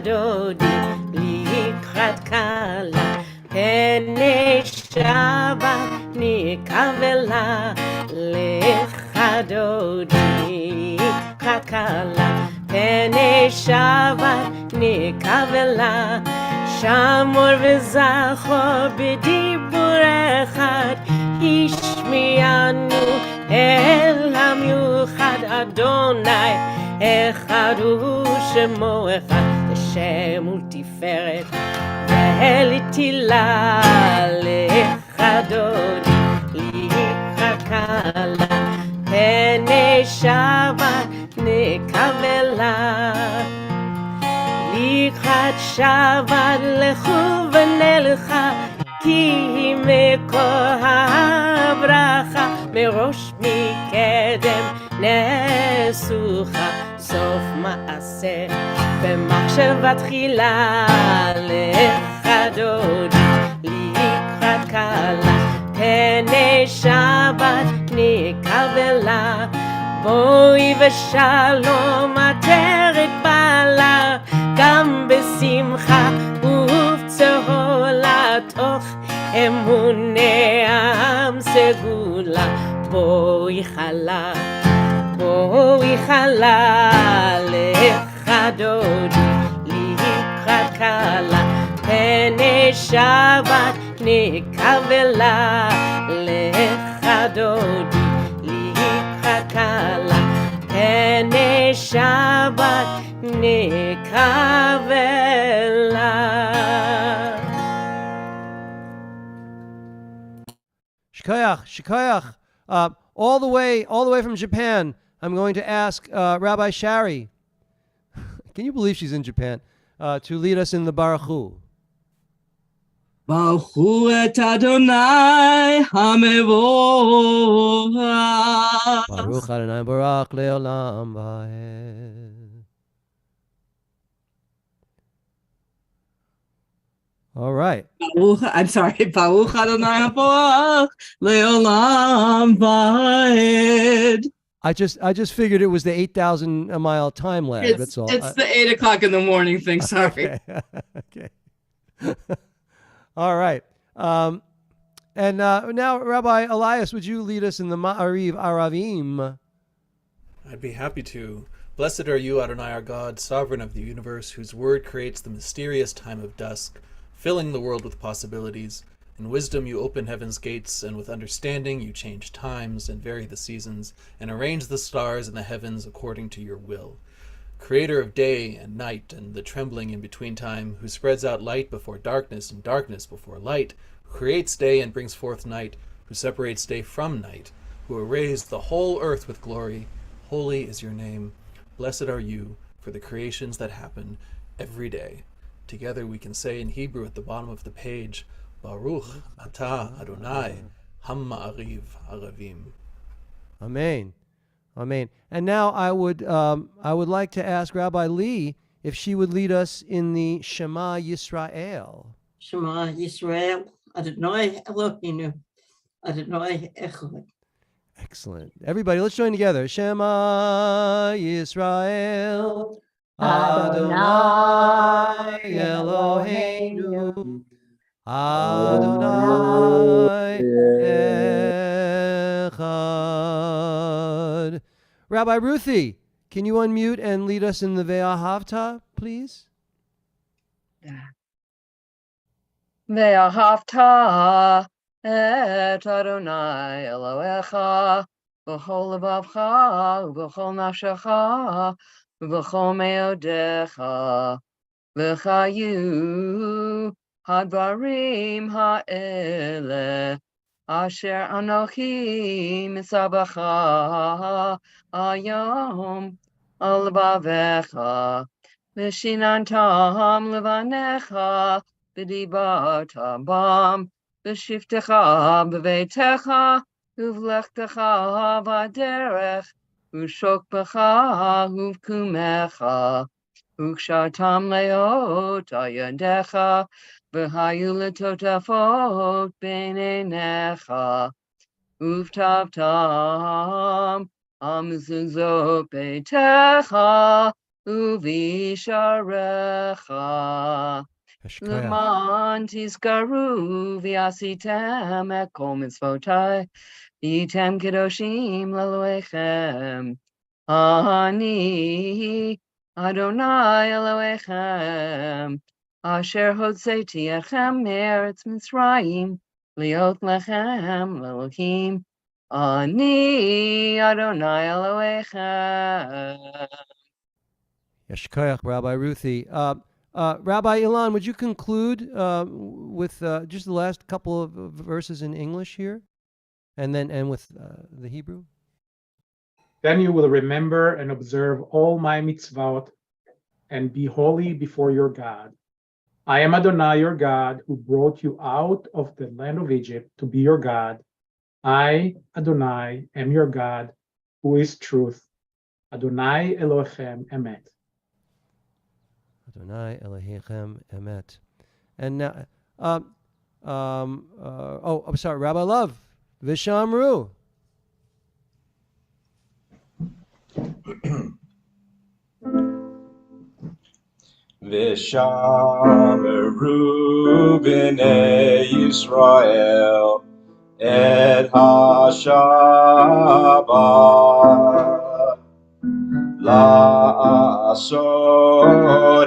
Speaker 7: דודי לקראת קלה, פני שבת נקבלה. לך דודי לקראת קלה, פני שבת נקבלה. שמור וזכור בדיבור אחד, השמיענו אל המיוחד. אדוני אחד הוא שמו אחד, לשם ולתפארת ולתהילה. לך דודי לקראת קלה, פני שבת נקבלה. לקראת שבת לכו ונלכה, כי היא מקור הברכה. מראש מקדם נסוכה, סוף מעשה במחשבה תחילה. לך דודי לקראת קלה, פני שבת נקבלה. בואי ושלום עטרת בעלה, גם בשמחה ובצהולה, תוך אמוני עם סגולה. בואי חלה, בואי חלה. לך דודי לקראת קלה, פני שבת נקבלה. לך דודי לקראת קלה, פני שבת נקבלה.
Speaker 1: Shkoyach, Shkoyach. All the way from Japan, I'm going to ask Rabbi Shari. Can you believe she's in Japan? To lead us in the Baruch Hu.
Speaker 13: Baruch et Adonai HaMevorach.
Speaker 1: Baruch Adonai Barak Leolam Vaed. All right.
Speaker 13: I'm sorry. Baruch Adonai Baruch Leolam Vaed.
Speaker 1: I just figured it was the 8,000 mile time lag. That's all.
Speaker 13: It's the 8 o'clock in the morning thing. Sorry.
Speaker 1: Okay. All right. And now, Rabbi Elias, would you lead us in the Ma'ariv Aravim?
Speaker 2: I'd be happy to. Blessed are you, Adonai our God, sovereign of the universe, whose word creates the mysterious time of dusk, filling the world with possibilities. In wisdom you open heaven's gates, and with understanding you change times and vary the seasons, and arrange the stars in the heavens according to your will. Creator of day and night and the trembling in between time, who spreads out light before darkness and darkness before light, who creates day and brings forth night, who separates day from night, who arrays the whole earth with glory, holy is your name. Blessed are you for the creations that happen every day. Together we can say in Hebrew at the bottom of the page, Baruch atah Adonai Ha'ma'ariv Aravim.
Speaker 1: Amen. Amen. And now I would like to ask Rabbi Lee if she would lead us in the Shema Yisrael.
Speaker 14: Shema Yisrael, Adonai Eloheinu, Adonai Echad.
Speaker 1: Excellent. Everybody, let's join together. Shema Yisrael, Adonai Eloheinu, Adonai Echad. Rabbi Ruthie, can you unmute and lead us in the Ve'ahavta, please?
Speaker 15: Ve'ahavta et Adonai Elohecha v'chol levavcha v'chol nafshecha v'chol meodecha v'chayu hadvarim ha'ele asher anochi mitzabacha ayom al levavecha v'shinantam levanecha v'dibartam bam v'shiftecha b'veitecha uvlechtecha v'aderech u'shokbecha uvkumecha ukshartam leot ayadecha v'hayu letotafot b'neinecha uvtavtam amzuzot beitecha uvisharecha L'man tizkaru v'asitem et kol mitzvotai v'yitem kedoshim l'Elohechem Ani Adonai Elohechem asher hotzeti etchem me'eretz Mitzrayim liot lechem l'Elohim Ani Adonai Elohechem.
Speaker 1: Yeshkoyach, Rabbi Ruthie. Rabbi Ilan, would you conclude with just the last couple of verses in English here, and then with the Hebrew?
Speaker 16: Then you will remember and observe all my mitzvot and be holy before your God. I am Adonai, your God, who brought you out of the land of Egypt to be your God. I, Adonai, am your God, who is truth. Adonai Elohechem Emet.
Speaker 1: Adonai Elohechem Emet. And now, I'm sorry, Rabbi Love, Vishamru.
Speaker 3: Vishameru b'nei Yisrael et ha-Shabbat la'asod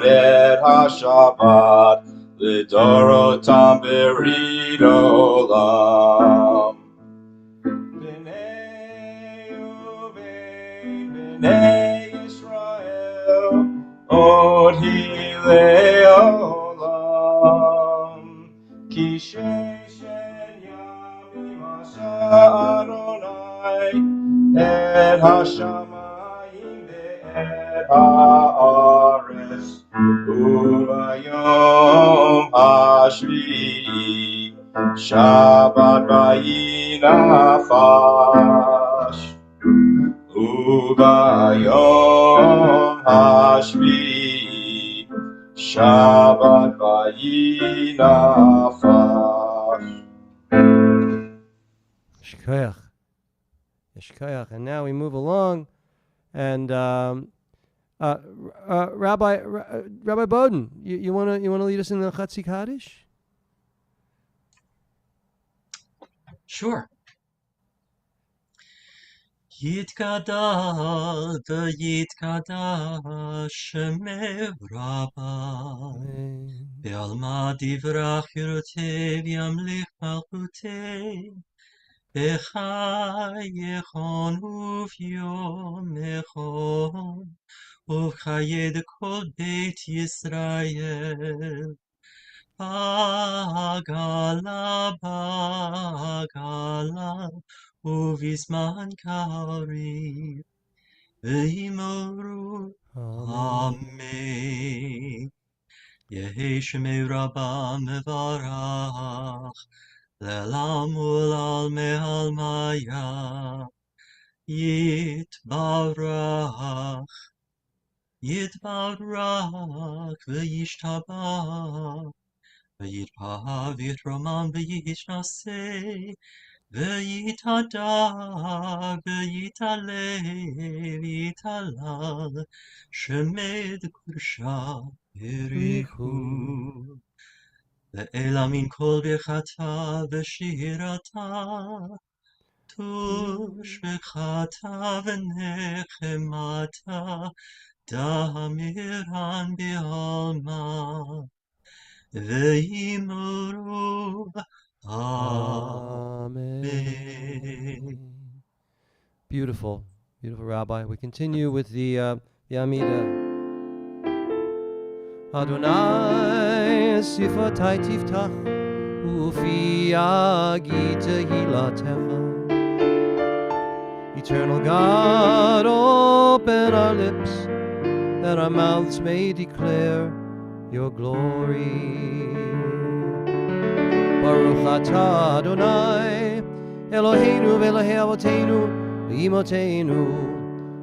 Speaker 3: et ha-Shabbat l'dorotam berid olam b'nei Yisrael od hilei olam ki sheshen yamim asha Adonai et hashamayim ve'et ha'aretz u'bayom hashvi'i Shabbat vayinafash Ubayom hashvi'i Shabbat vayinafash.
Speaker 1: Shkoyach. Shkoyach. And now we move along, and Rabbi Bowden, you wanna lead us in the Chatzi Kaddish?
Speaker 17: Sure. Yitkadal v'yitkadash Shemei Rabba Be'alma divrach Yerotev Yamlich Malchutei B'chayechon uvyomechon Uvchayed kol Beit Yisrael Bagala Bagala Uvisman Kaori Ve'imoru Amen Yehi Shemei Rabba Mevarach Le'lamul al me'almaya Yitbarach Yitbarach Ve'yishtabach Ve'yitpav Yitromam Ve'yishnaseh Ve'yitadag Ve'yitalev Yitalal Shemed Kursha Erichu Ve'elamin kol bechata Ve'shirata Tush Bechata Ve'nechemata Damiran Be'alma Ve'imuru Amen.
Speaker 1: Beautiful, beautiful, Rabbi. We continue with the Amidah. Adonai sifatai tiftach ufi yagi tehilatecha. Eternal God, open our lips that our mouths may declare your glory. Baruch atah Adonai Eloheinu ve'Elokei Avoteinu ve'Imotenu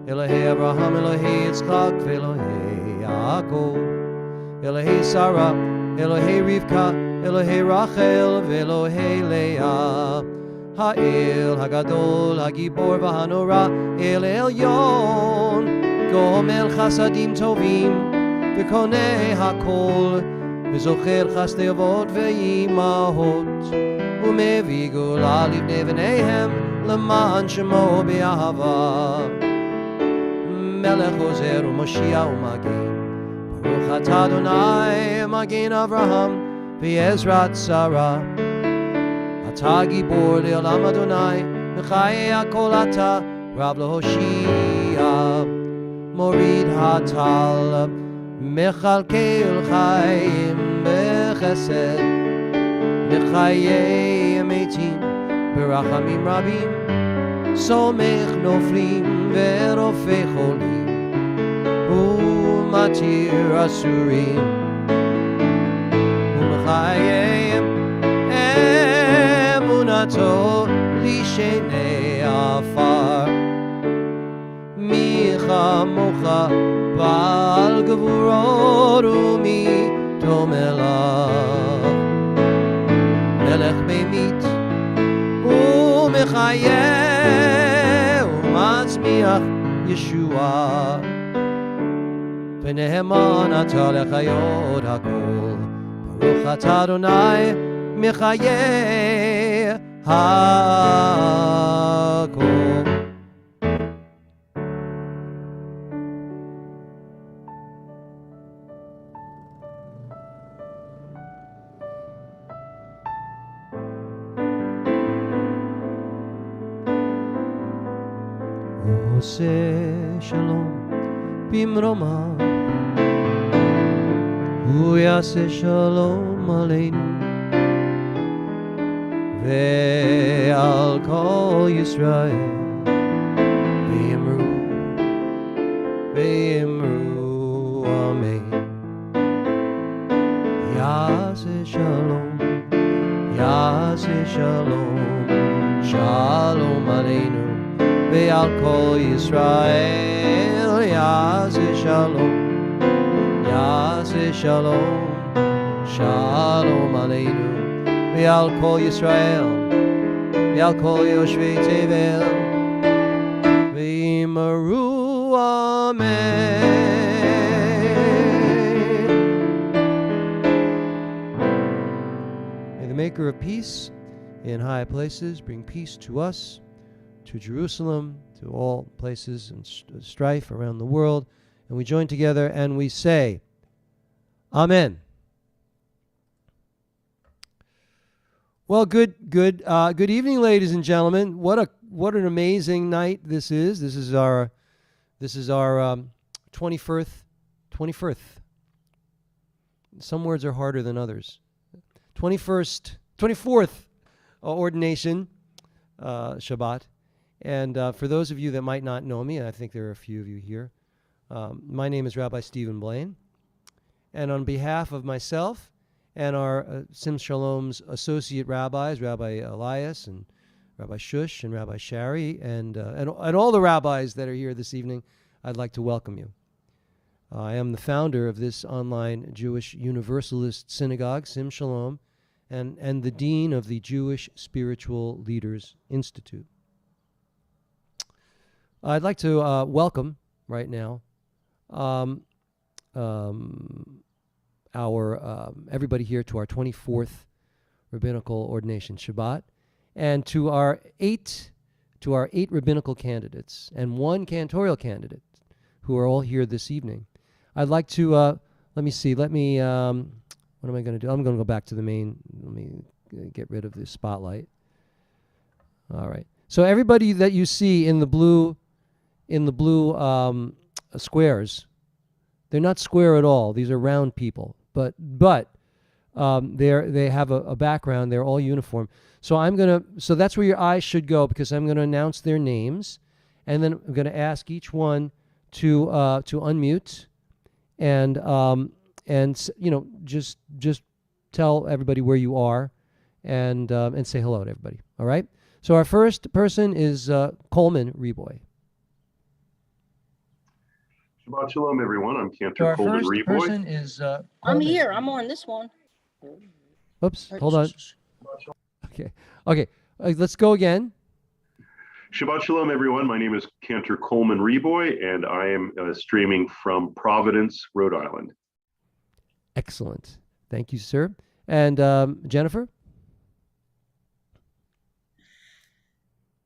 Speaker 1: Elokei Abraham Elokei Yitzchak ve'Elokei Yaakov Elokei Sarah Elokei Rivka Elokei Rachel ve'Elokei Leah Ha'el Hagadol Hagibor v'Hanora El Elyon Gomel Chasadim Tovim v'Konei Hakol וזוכר חסדי אבות ואימהות ומביא גאולה לבני בניהם למען שמו באהבה מלך עוזר ומושיע ומגן ברוך אתה אדוני מגן אברהם ועזרת שרה אתה גיבור לעולם אדוני וחיי הכל אתה רב להושיע מוריד הטל מחלקל חיים בחסד מחיי מתים ברחמים רבים סומך נופלים ורופא חולים ומתיר אסורים ומחיים אמונתו לשני עפר מי כמוך בעל גבורות ומי דומה לך מלך ממית ומחיה ומצמיח ישועה ונאמן אתה לחיות הכל ברוך אתה אדוני מחיה הכל. עושה שלום במרומיו, הוא יעשה שלום עלינו ועל כל ישראל, ואמרו אמן. יעשה שלום, Yaseh Shalom, Shalom Aleinu, Ve'al Kol Yisrael, Yaseh Shalom, Yaseh Shalom, Shalom Aleinu, Ve'al Kol Yisrael, Ve'al Kol Yoshvei Tevel, Ve'imaru Amen. May the Maker of peace in high places bring peace to us, to Jerusalem, to all places and strife around the world. And we join together and we say, Amen. Well, good evening, ladies and gentlemen. What an amazing night this is. This is our 21st. Some words are harder than others. 24th ordination Shabbat. And for those of you that might not know me, and I think there are a few of you here, my name is Rabbi Stephen Blaine. And on behalf of myself and our Sim Shalom's associate rabbis, Rabbi Elias and Rabbi Shush and Rabbi Shari, and all the rabbis that are here this evening, I'd like to welcome you. I am the founder of this online Jewish Universalist synagogue, Sim Shalom, and the dean of the Jewish Spiritual Leaders Institute. I'd like to welcome right now our everybody here to our 24th rabbinical ordination Shabbat, and to our eight rabbinical candidates and one cantorial candidate who are all here this evening. I'd like to what am I going to do? I'm going to go back to the main. Let me get rid of this spotlight. All right. So everybody that you see in the blue squares, they're not square at all. These are round people, but they have a background. They're all uniform. So so that's where your eyes should go, because I'm going to announce their names, and then I'm going to ask each one to unmute and just tell everybody where you are and say hello to everybody. All right. So our first person is Coleman Reboy.
Speaker 4: Shabbat Shalom, everyone. I'm Cantor Coleman Reboy.
Speaker 1: Our first person is
Speaker 18: I'm here. I'm on this one.
Speaker 1: Oops, hold on. Okay. Let's go again.
Speaker 4: Shabbat Shalom, everyone. My name is Cantor Coleman Reboy, and I am streaming from Providence, Rhode Island.
Speaker 1: Excellent. Thank you, sir. And Jennifer?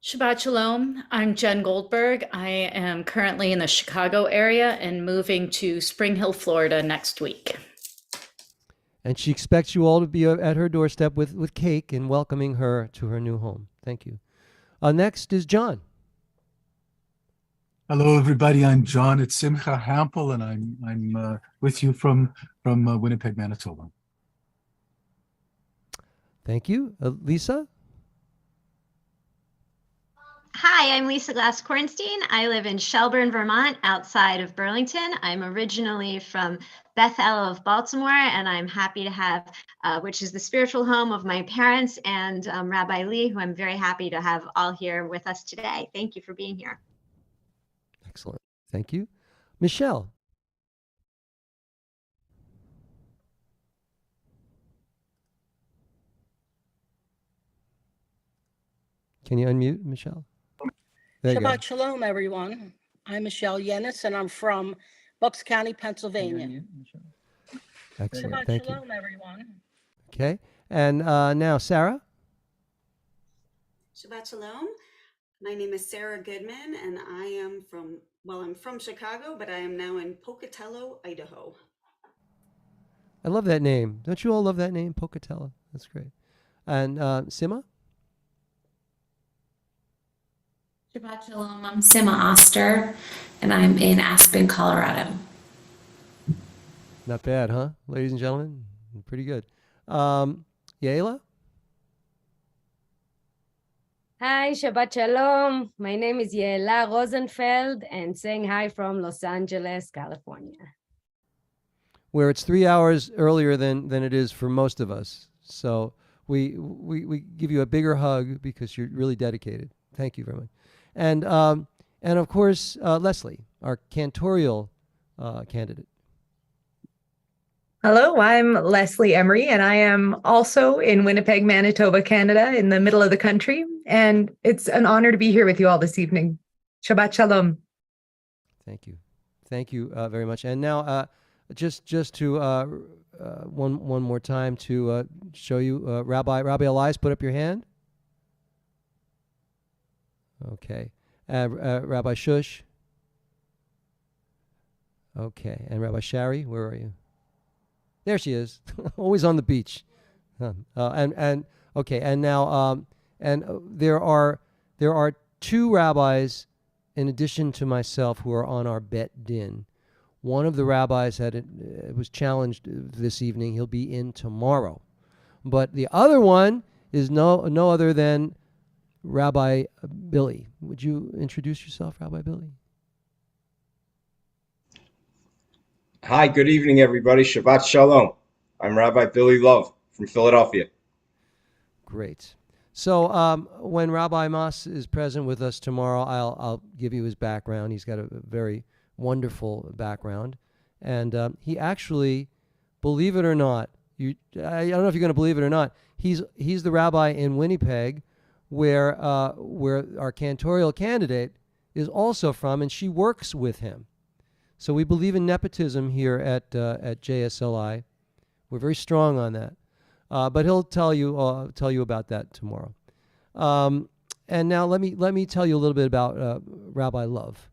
Speaker 5: Shabbat Shalom. I'm Jen Goldberg. I am currently in the Chicago area and moving to Spring Hill, Florida next week.
Speaker 1: And she expects you all to be at her doorstep with cake and welcoming her to her new home. Thank you. Next is John.
Speaker 19: Hello, everybody. I'm John at Simcha Hampel, and I'm with you from Winnipeg, Manitoba.
Speaker 1: Thank you. Lisa?
Speaker 9: Hi, I'm Lisa Glass-Kornstein. I live in Shelburne, Vermont, outside of Burlington. I'm originally from Bethel of Baltimore, and I'm happy to have, which is the spiritual home of my parents, and Rabbi Lee, who I'm very happy to have all here with us today. Thank you for being here.
Speaker 1: Excellent. Thank you. Michelle. Can you unmute, Michelle? There you go.
Speaker 18: Shabbat Shalom, everyone. I'm Michelle Yenis, and I'm from Bucks County, Pennsylvania.
Speaker 1: Excellent.
Speaker 18: Shabbat
Speaker 1: Thank
Speaker 18: Shalom,
Speaker 1: you.
Speaker 18: everyone.
Speaker 1: Okay. And now Sarah.
Speaker 8: Shabbat Shalom. My name is Sarah Goodman, and I'm from Chicago, but I am now in Pocatello, Idaho.
Speaker 1: I love that name. Don't you all love that name, Pocatello? That's great. And Sima?
Speaker 20: Shabbat Shalom. I'm Sima Oster, and I'm in Aspen, Colorado.
Speaker 1: Not bad, huh? Ladies and gentlemen, pretty good. Yaela?
Speaker 21: Hi, Shabbat Shalom. My name is Yaela Rosenfeld, and saying hi from Los Angeles, California.
Speaker 1: Where it's 3 hours earlier than it is for most of us. So we give you a bigger hug because you're really dedicated. Thank you very much. And of course, Leslie, our cantorial candidate.
Speaker 6: Hello, I'm Leslie Emery, and I am also in Winnipeg, Manitoba, Canada, in the middle of the country. And it's an honor to be here with you all this evening. Shabbat Shalom.
Speaker 1: Thank you. Thank you very much. And now, just to one more time to show you, Rabbi Elias, put up your hand. Okay. Rabbi Shush. Okay. And Rabbi Shari, where are you? There she is, always on the beach. And okay, and now there are 2 rabbis in addition to myself who are on our bet din. One of the rabbis was challenged this evening. He'll be in tomorrow, but the other one is no other than Rabbi Billy. Would you introduce yourself, Rabbi Billy?
Speaker 3: Hi, good evening, everybody. Shabbat Shalom. I'm Rabbi Billy Love from Philadelphia.
Speaker 1: Great. So when Rabbi Mas is present with us tomorrow, I'll give you his background. He's got a very wonderful background. And he actually, believe it or not, I don't know if you're going to believe it or not, he's the rabbi in Winnipeg where our cantorial candidate is also from, and she works with him. So we believe in nepotism here at JSLI. We're very strong on that. But he'll tell you about that tomorrow. And now let me tell you a little bit about Rabbi Love.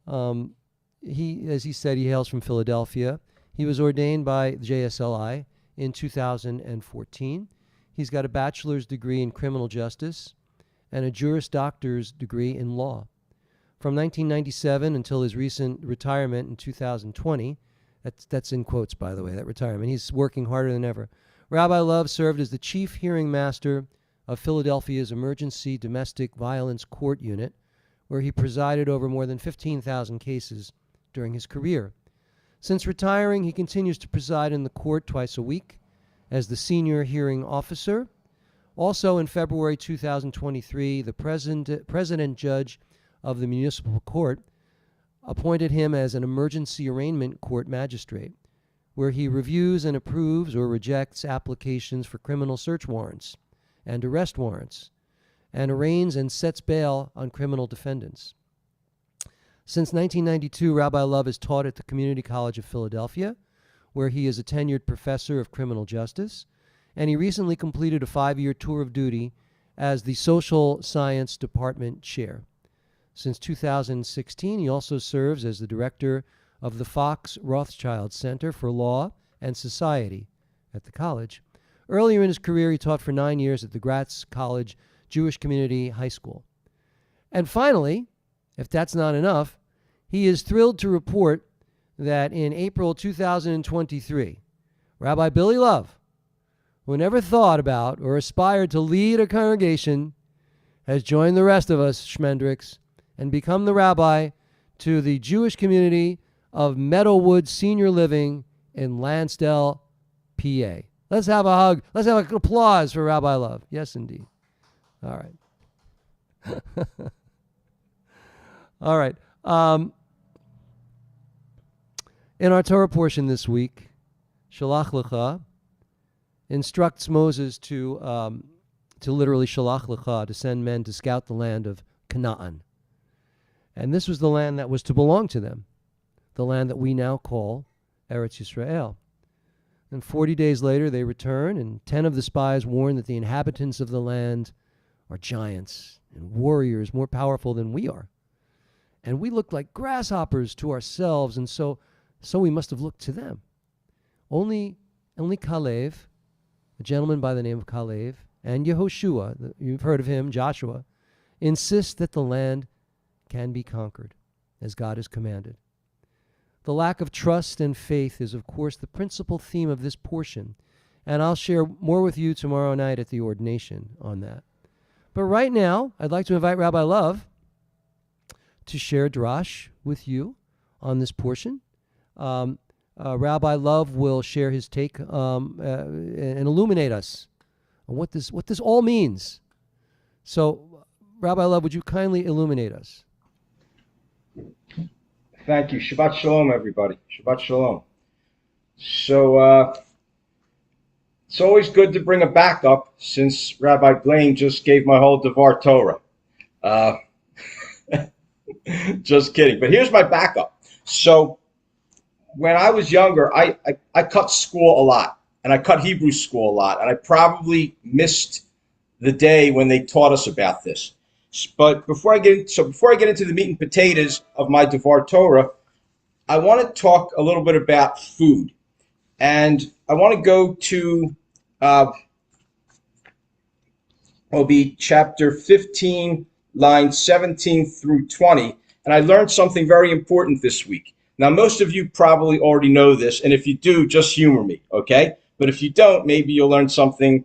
Speaker 1: As he said, he hails from Philadelphia. He was ordained by JSLI in 2014. He's got a bachelor's degree in criminal justice and a Juris Doctor's degree in law. From 1997 until his recent retirement in 2020, that's in quotes, by the way, that retirement, he's working harder than ever. Rabbi Love served as the chief hearing master of Philadelphia's Emergency Domestic Violence Court Unit, where he presided over more than 15,000 cases during his career. Since retiring, he continues to preside in the court twice a week as the senior hearing officer. Also in February 2023, the president judge of the municipal court appointed him as an emergency arraignment court magistrate, where he reviews and approves or rejects applications for criminal search warrants and arrest warrants, and arraigns and sets bail on criminal defendants. Since 1992, Rabbi Love has taught at the Community College of Philadelphia, where he is a tenured professor of criminal justice, and he recently completed a 5-year tour of duty as the Social Science Department chair. Since 2016, he also serves as the director of the Fox Rothschild Center for Law and Society at the college. Earlier in his career, he taught for 9 years at the Gratz College Jewish Community High School. And finally, if that's not enough, he is thrilled to report that in April 2023, Rabbi Billy Love, who never thought about or aspired to lead a congregation, has joined the rest of us, Schmendricks, and become the rabbi to the Jewish community of Meadowwood Senior Living in Lansdale, PA. Let's have a hug. Let's have an applause for Rabbi Love. Yes, indeed. All right. All right. In our Torah portion this week, Shalach Lecha instructs Moses to literally Shalach Lecha, to send men to scout the land of Canaan. And this was the land that was to belong to them, the land that we now call Eretz Yisrael. And 40 days later, they return, and 10 of the spies warn that the inhabitants of the land are giants and warriors more powerful than we are. And we look like grasshoppers to ourselves, and so we must have looked to them. Only Kalev, a gentleman by the name of Kalev, and Yehoshua, you've heard of him, Joshua, insist that the land can be conquered, as God has commanded. The lack of trust and faith is, of course, the principal theme of this portion, and I'll share more with you tomorrow night at the ordination on that. But right now, I'd like to invite Rabbi Love to share drash with you on this portion. Rabbi Love will share his take and illuminate us on what this all means. So, Rabbi Love, would you kindly illuminate us?
Speaker 3: Thank you. Shabbat Shalom, everybody. Shabbat Shalom. So it's always good to bring a backup since Rabbi Blaine just gave my whole Devar Torah. Just kidding. But here's my backup. So when I was younger, I cut school a lot, and I cut Hebrew school a lot, and I probably missed the day when they taught us about this. But before I get into the meat and potatoes of my Devar Torah, I want to talk a little bit about food, and I want to go to will be chapter 15, lines 17 through 20, and I learned something very important this week. Now, most of you probably already know this, and if you do, just humor me, okay? But if you don't, maybe you'll learn something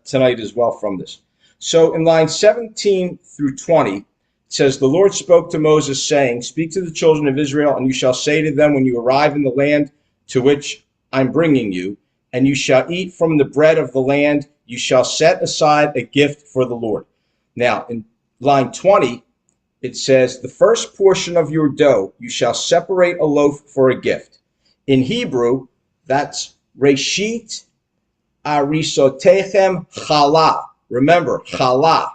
Speaker 3: tonight as well from this. So in line 17 through 20, it says, "The Lord spoke to Moses, saying, Speak to the children of Israel, and you shall say to them when you arrive in the land to which I'm bringing you, and you shall eat from the bread of the land, you shall set aside a gift for the Lord." Now, in line 20, it says, "The first portion of your dough, you shall separate a loaf for a gift." In Hebrew, that's Reshit Arisotechem Challah. Remember, Challah.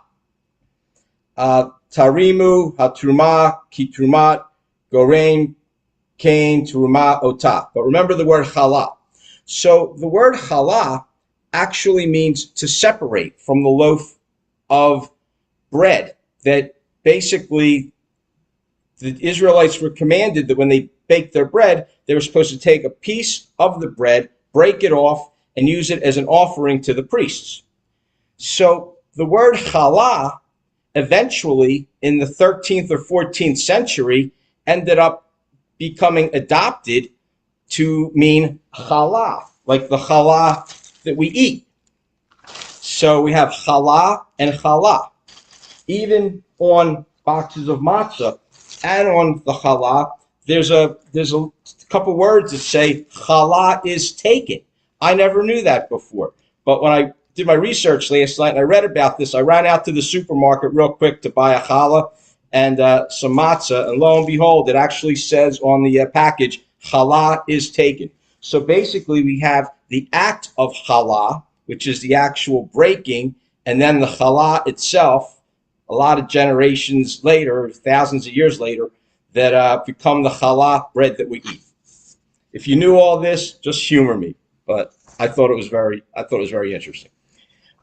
Speaker 3: Tarimu, Hatruma, Kitrumat, Gorein, Kain, Turuma, Otah. But remember the word Challah. So the word Challah actually means to separate from the loaf of bread. That basically the Israelites were commanded that when they baked their bread, they were supposed to take a piece of the bread, break it off, and use it as an offering to the priests. So the word challah eventually in the 13th or 14th century ended up becoming adopted to mean challah, like the challah that we eat. So we have challah and challah. Even on boxes of matzah and on the challah, there's a couple words that say challah is taken. I never knew that before. But when I did my research last night and I read about this, I ran out to the supermarket real quick to buy a challah and some matzah, and lo and behold, it actually says on the package, challah is taken. So basically we have the act of challah, which is the actual breaking, and then the challah itself, a lot of generations later, thousands of years later, that become the challah bread that we eat. If you knew all this, just humor me. But I thought it was very interesting.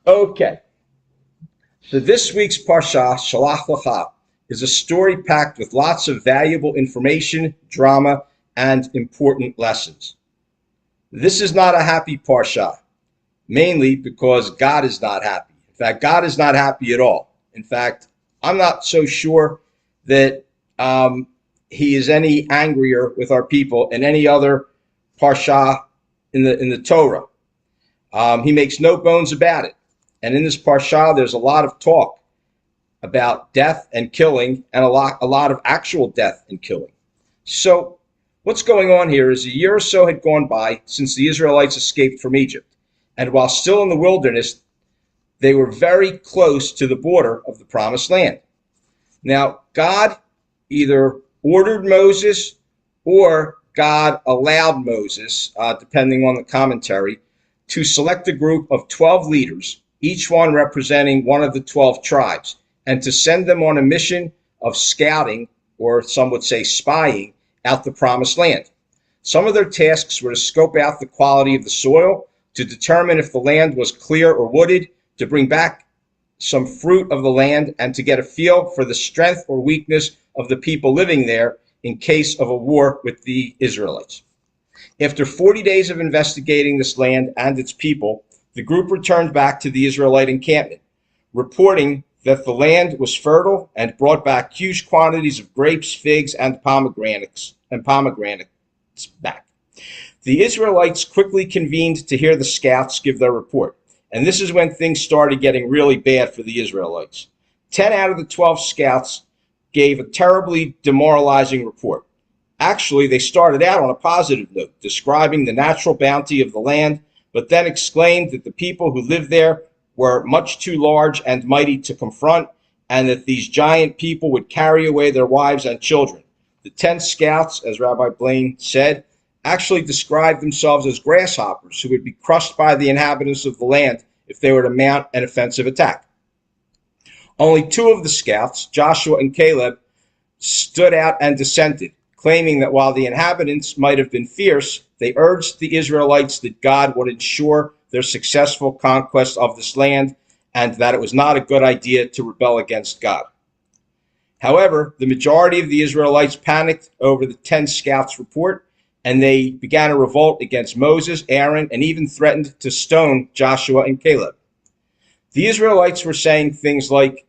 Speaker 3: Okay. So this week's Parsha, Shalach Lecha, is a story packed with lots of valuable information, drama, and important lessons. This is not a happy Parsha, mainly because God is not happy. In fact, God is not happy at all. In fact, I'm not so sure that he is any angrier with our people in any other Parsha in the Torah. He makes no bones about it. And in this Parsha, there's a lot of talk about death and killing, and a lot of actual death and killing. So what's going on here is a year or so had gone by since the Israelites escaped from Egypt. And while still in the wilderness, they were very close to the border of the Promised Land. Now, God either ordered Moses or God allowed Moses, depending on the commentary, to select a group of 12 leaders, each one representing one of the 12 tribes, and to send them on a mission of scouting, or some would say spying, out the Promised Land. Some of their tasks were to scope out the quality of the soil, to determine if the land was clear or wooded, to bring back some fruit of the land, and to get a feel for the strength or weakness of the people living there in case of a war with the Israelites. After 40 days of investigating this land and its people, the group returned back to the Israelite encampment, reporting that the land was fertile and brought back huge quantities of grapes, figs, and pomegranates back. The Israelites quickly convened to hear the scouts give their report, and this is when things started getting really bad for the Israelites. 10 out of the 12 scouts gave a terribly demoralizing report. Actually, they started out on a positive note, describing the natural bounty of the land, but then exclaimed that the people who lived there were much too large and mighty to confront, and that these giant people would carry away their wives and children. The 10 scouts, as Rabbi Blaine said, actually described themselves as grasshoppers who would be crushed by the inhabitants of the land if they were to mount an offensive attack. Only 2 of the scouts, Joshua and Caleb, stood out and dissented, claiming that while the inhabitants might have been fierce, they urged the Israelites that God would ensure their successful conquest of this land and that it was not a good idea to rebel against God. However, the majority of the Israelites panicked over the 10 scouts' report, and they began a revolt against Moses, Aaron, and even threatened to stone Joshua and Caleb. The Israelites were saying things like,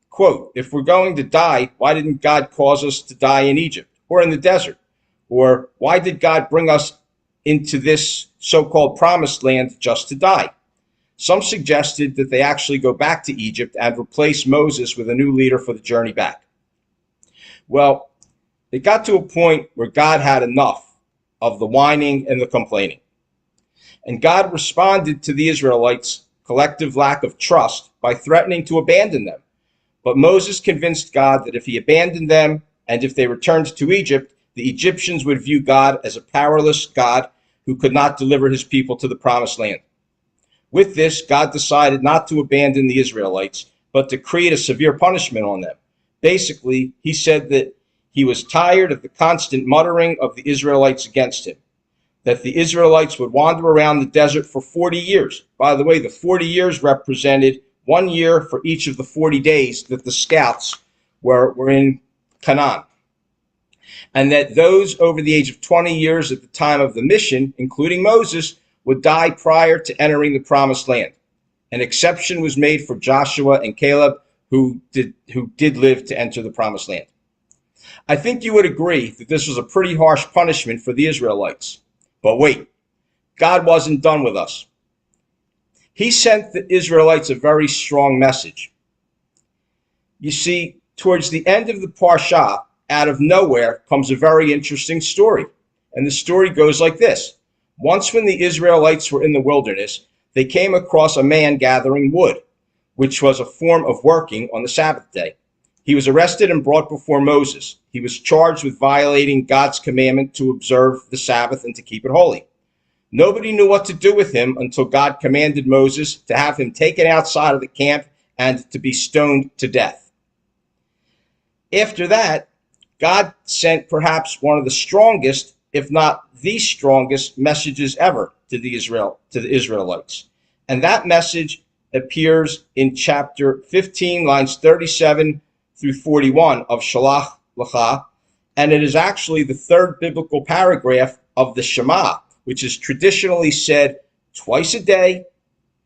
Speaker 3: quote, "If we're going to die, why didn't God cause us to die in Egypt or in the desert? Or why did God bring us into this so-called promised land just to die?" Some suggested that they actually go back to Egypt and replace Moses with a new leader for the journey back. Well, it got to a point where God had enough of the whining and the complaining. And God responded to the Israelites' collective lack of trust by threatening to abandon them. But Moses convinced God that if he abandoned them and if they returned to Egypt, the Egyptians would view God as a powerless God who could not deliver his people to the promised land. With this, God decided not to abandon the Israelites, but to create a severe punishment on them. Basically, he said that he was tired of the constant muttering of the Israelites against him, that the Israelites would wander around the desert for 40 years. By the way, the 40 years represented 1 year for each of the 40 days that the scouts were in Canaan. And that those over the age of 20 years at the time of the mission, including Moses, would die prior to entering the promised land. An exception was made for Joshua and Caleb, who did live to enter the promised land. I think you would agree that this was a pretty harsh punishment for the Israelites. But wait, God wasn't done with us. He sent the Israelites a very strong message. You see, towards the end of the Parsha, out of nowhere comes a very interesting story. And the story goes like this. Once when the Israelites were in the wilderness, they came across a man gathering wood, which was a form of working on the Sabbath day. He was arrested and brought before Moses. He was charged with violating God's commandment to observe the Sabbath and to keep it holy. Nobody knew what to do with him until God commanded Moses to have him taken outside of the camp and to be stoned to death. After that, God sent perhaps one of the strongest, if not the strongest, messages ever to the Israelites. And that message appears in chapter 15, lines 37 through 41 of Shalach L'cha, and it is actually the 3rd biblical paragraph of the Shema, which is traditionally said twice a day,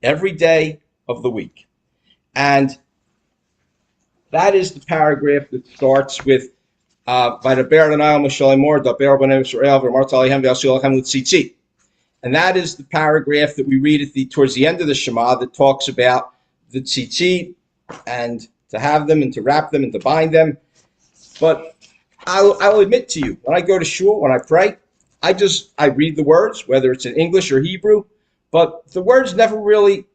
Speaker 3: every day of the week. And that is the paragraph that starts with and that is the paragraph that we read towards the end of the Shema that talks about the tzitzit and to have them and to wrap them and to bind them. But I'll admit to you, when I go to shul, when I pray, I read the words, whether it's in English or Hebrew, but the words never really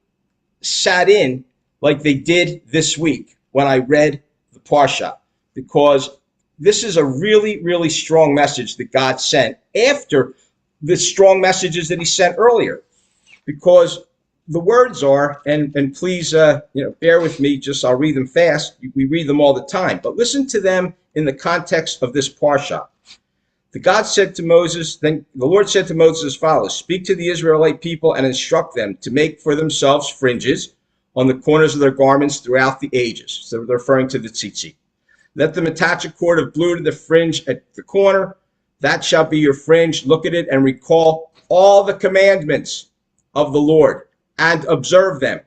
Speaker 3: sat in like they did this week when I read the Parsha, because this is a really, really strong message that God sent after the strong messages that he sent earlier. Because the words are, and please bear with me, I'll read them fast. We read them all the time. But listen to them in the context of this Parsha. The Lord said to Moses as follows, "Speak to the Israelite people and instruct them to make for themselves fringes on the corners of their garments throughout the ages." So they're referring to the tzitzit. "Let them attach a cord of blue to the fringe at the corner. That shall be your fringe. Look at it and recall all the commandments of the Lord and observe them,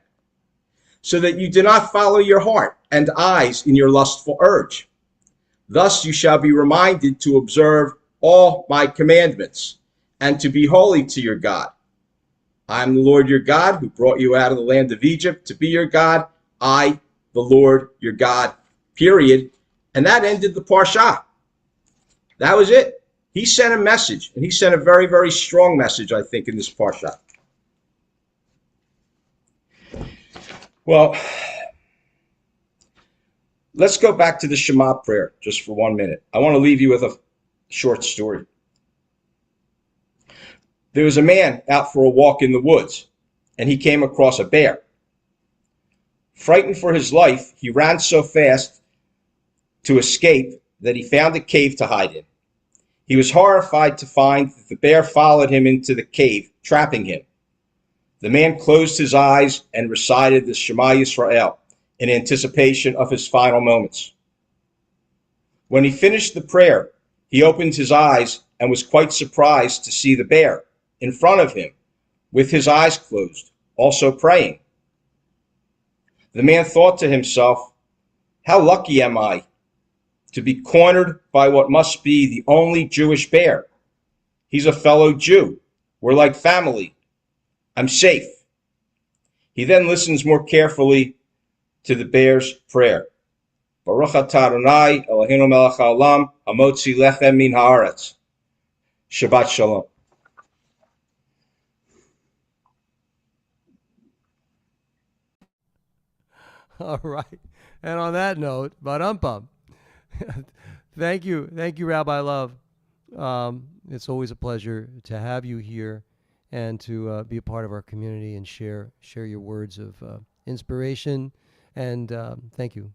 Speaker 3: so that you do not follow your heart and eyes in your lustful urge. Thus you shall be reminded to observe all my commandments and to be holy to your God. I am the Lord your God who brought you out of the land of Egypt to be your God. I, the Lord your God," period. And that ended the Parsha. That was it. He sent a message, and he sent a very, very strong message, I think, in this Parsha. Well, let's go back to the Shema prayer just for 1 minute. I want to leave you with a short story. There was a man out for a walk in the woods, and he came across a bear. Frightened for his life, he ran so fast to escape that he found a cave to hide in. He was horrified to find that the bear followed him into the cave, trapping him. The man closed his eyes and recited the Shema Yisrael in anticipation of his final moments. When he finished the prayer, he opened his eyes and was quite surprised to see the bear in front of him with his eyes closed, also praying. The man thought to himself, how lucky am I to be cornered by what must be the only Jewish bear. He's a fellow Jew. We're like family. I'm safe. He then listens more carefully to the bear's prayer. Baruch atah Adonai Eloheinu melech haolam hamotzi lechem min haaretz. Shabbat shalom.
Speaker 1: All right. And on that note, ba-dum-bum. Thank you, Rabbi Love. It's always a pleasure to have you here and to be a part of our community and share your words of inspiration. And thank you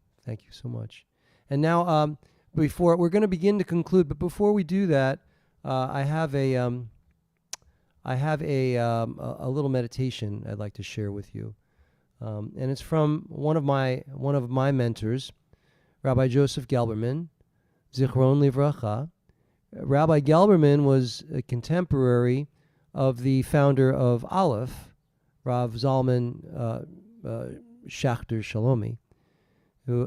Speaker 1: so much. And now, before we're going to begin to conclude, but before we do that, I have a little meditation I'd like to share with you, and it's from one of my mentors, Rabbi Joseph Gelberman, Zichron Livracha. Rabbi Gelberman was a contemporary of the founder of Aleph, Rav Zalman Schachter Shalomi.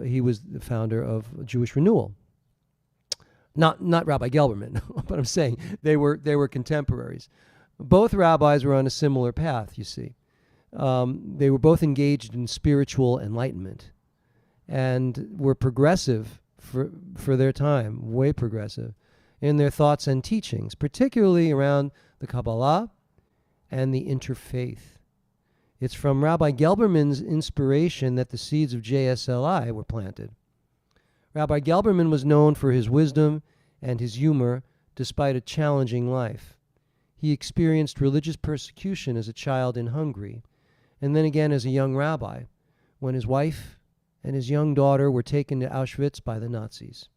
Speaker 1: He was the founder of Jewish Renewal. Not Rabbi Gelberman, but I'm saying they were contemporaries. Both rabbis were on a similar path, you see. They were both engaged in spiritual enlightenment and were progressive for their time, way progressive, in their thoughts and teachings, particularly around the Kabbalah and the interfaith. It's from Rabbi Gelberman's inspiration that the seeds of JSLI were planted. Rabbi Gelberman was known for his wisdom and his humor despite a challenging life. He experienced religious persecution as a child in Hungary, and then again as a young rabbi, when his wife and his young daughter were taken to Auschwitz by the Nazis,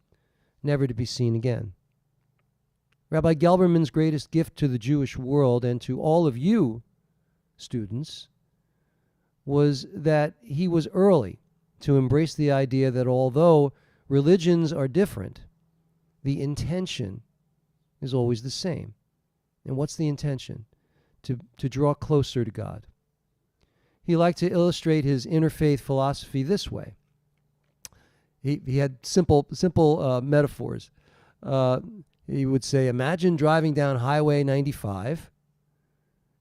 Speaker 1: never to be seen again. Rabbi Gelberman's greatest gift to the Jewish world and to all of you, students, was that he was early to embrace the idea that although religions are different, the intention is always the same. And what's the intention? To draw closer to God. He liked to illustrate his interfaith philosophy this way. He had simple metaphors. He would say, imagine driving down Highway 95,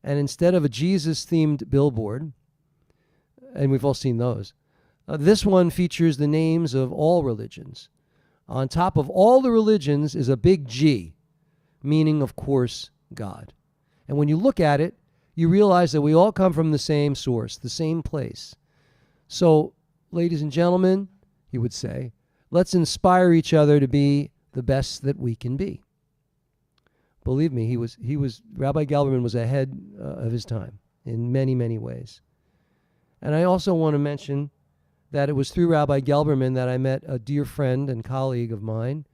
Speaker 1: and instead of a Jesus-themed billboard, and we've all seen those, this one features the names of all religions. On top of all the religions is a big G, meaning, of course, God. And when you look at it, you realize that we all come from the same source, the same place. So, ladies and gentlemen, he would say, let's inspire each other to be the best that we can be. Believe me, Rabbi Gelberman was ahead of his time in many, many ways. And I also want to mention that it was through Rabbi Gelberman that I met a dear friend and colleague of mine,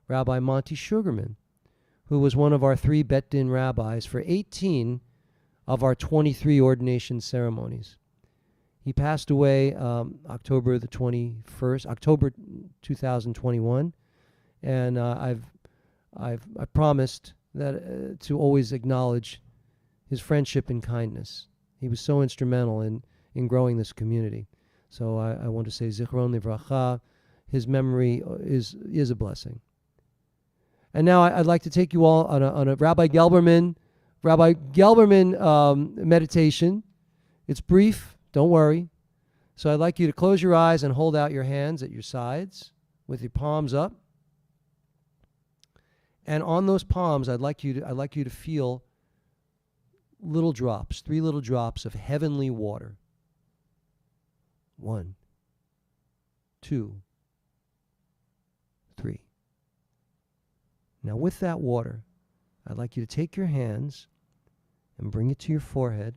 Speaker 1: Rabbi Monty Sugarman, who was one of our 3 Bet Din rabbis for 18 of our 23 ordination ceremonies. He passed away October 2021, and I've promised that to always acknowledge his friendship and kindness. He was so instrumental in growing this community. So I want to say Zichron Livracha. His memory is a blessing. And now I'd like to take you all on a Rabbi Gelberman meditation. It's brief, don't worry. So I'd like you to close your eyes and hold out your hands at your sides with your palms up. And on those palms, I'd like you to feel little drops, 3 little drops of heavenly water. 1, 2, 3. Now with that water, I'd like you to take your hands and bring it to your forehead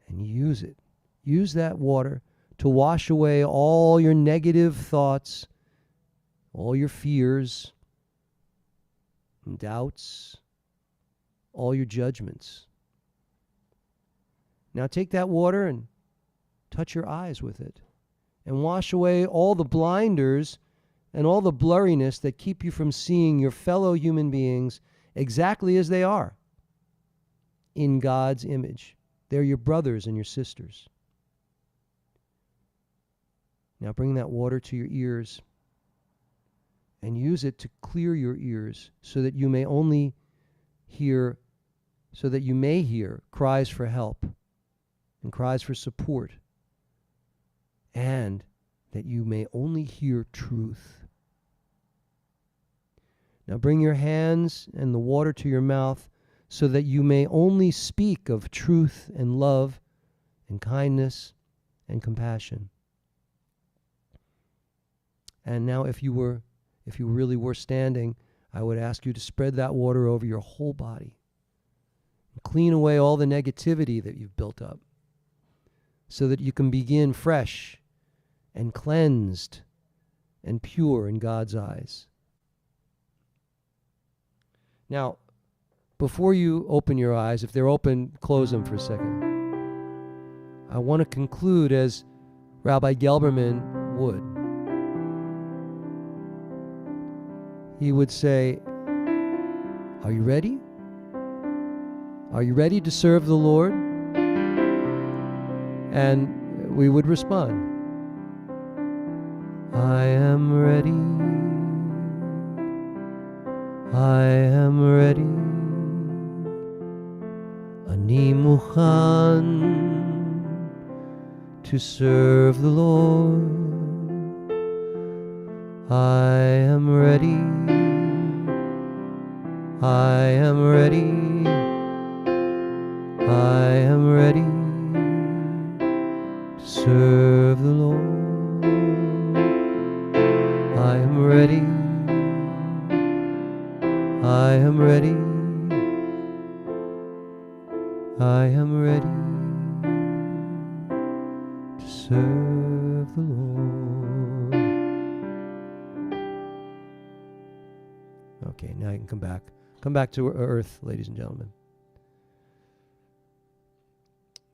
Speaker 1: and use it. Use that water to wash away all your negative thoughts, all your fears and doubts, all your judgments. Now take that water and touch your eyes with it and wash away all the blinders and all the blurriness that keep you from seeing your fellow human beings exactly as they are in God's image. They're your brothers and your sisters. Now bring that water to your ears and use it to clear your ears so that you may hear cries for help and cries for support, and that you may only hear truth. Now bring your hands and the water to your mouth so that you may only speak of truth and love and kindness and compassion. And now if you really were standing, I would ask you to spread that water over your whole body. Clean away all the negativity that you've built up so that you can begin fresh and cleansed and pure in God's eyes. Now, before you open your eyes, if they're open, close them for a second. I want to conclude as Rabbi Gelberman would. He would say, "Are you ready? Are you ready to serve the Lord?" And we would respond, "I am ready. I am ready. Ani mukhan to serve the Lord. I am ready. I am ready. I am ready to serve the Lord. I am ready. I am ready. I am ready to serve the Lord." Okay, now you can come back. Come back to earth, ladies and gentlemen.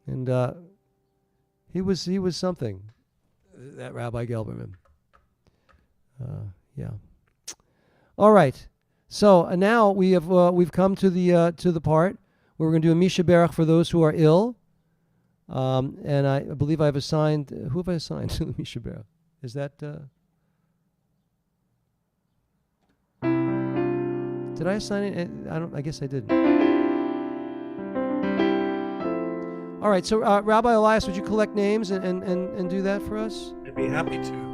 Speaker 1: And he was something, that Rabbi Gelberman. Yeah. All right. So now we've come to the part where we're going to do a Misha Berach for those who are ill. And I believe I've assigned. Who have I assigned to the Misha Berach? Is that? Did I assign it? I guess I didn't. All right. So Rabbi Elias, would you collect names and do that for us?
Speaker 2: I'd be happy to.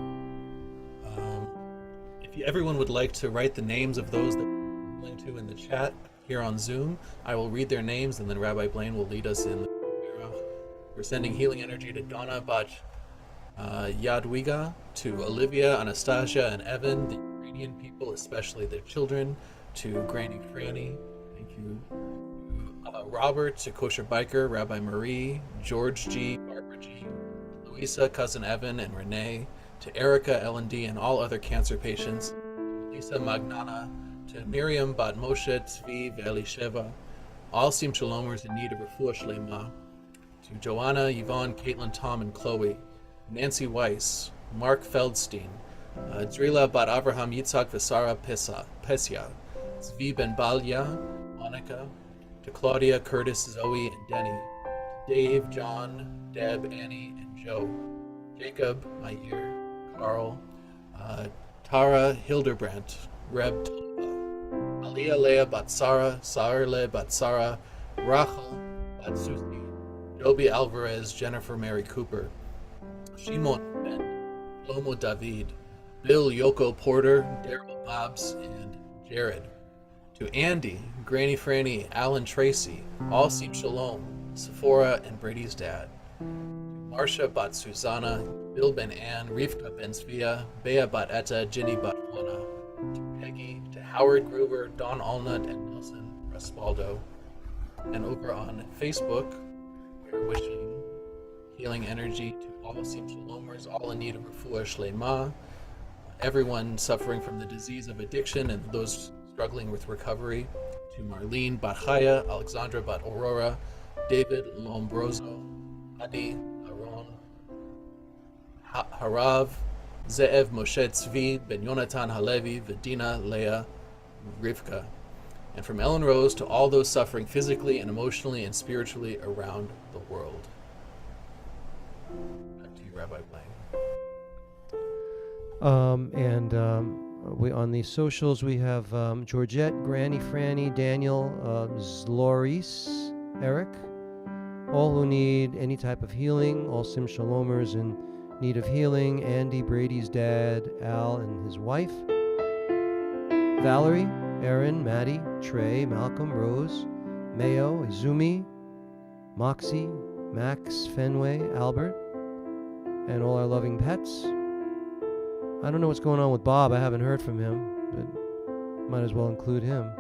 Speaker 2: If everyone would like to write the names of those that we're linked to in the chat here on Zoom, I will read their names and then Rabbi Blaine will lead us in. We're sending healing energy to Donna Bach Yadwiga, to Olivia, Anastasia, and Evan, the Ukrainian people, especially their children, to Granny Franny, thank you, Robert, to Kosher Biker, Rabbi Marie, George G, Barbara G, Louisa, Cousin Evan, and Renee, to Erica, L&D, and all other cancer patients, Lisa Magnana, to Miriam, Bat Moshe, Tzvi, Elisheva, all Sim Shalomers in need of refuah shlema, to Joanna, Yvonne, Caitlin, Tom, and Chloe, Nancy Weiss, Mark Feldstein, Drila, Bat Avraham, Yitzhak, Vasara, Pesia, Zvi Ben Balya, Monica, to Claudia, Curtis, Zoe, and Denny, to Dave, John, Deb, Annie, and Joe, Jacob, Mayer, Carl, Tara, Hildebrandt, Reb Tolba, Aliyah Leah Batsara, Sarle Batsara, Rachel Batsusi, Joby Alvarez, Jennifer Mary Cooper, Shimon Ben, Lomo David, Bill Yoko Porter, Daryl Bobs, and Jared. To Andy, Granny Franny, Alan Tracy, All Seem Shalom, Sephora, and Brady's dad. Marcia bat Susanna, Bill ben Ann, Rivka ben Svia, Bea bat Etta, Ginny bat Juana, to Peggy, to Howard Gruber, Don Allnut, and Nelson Raspaldo. And over on Facebook, we're wishing healing energy to all Shalomers, all in need of refuah shlema, everyone suffering from the disease of addiction and those struggling with recovery, to Marlene bat Chaya, Alexandra bat Aurora, David Lombroso, Adi, Aaron, Harav, Ze'ev Moshe Tzvi, Ben Yonatan Halevi, Vedina, Leah, Rivka. And from Ellen Rose to all those suffering physically and emotionally and spiritually around the world. Back to you, Rabbi Blank.
Speaker 1: We on the socials we have Georgette, Granny, Franny, Daniel, Zloris, Eric, all who need any type of healing, all Sim Shalomers in need of healing, Andy, Brady's dad, Al and his wife, Valerie, Aaron, Maddie, Trey, Malcolm, Rose, Mayo, Izumi, Moxie, Max, Fenway, Albert, and all our loving pets. I don't know what's going on with Bob. I haven't heard from him, but might as well include him.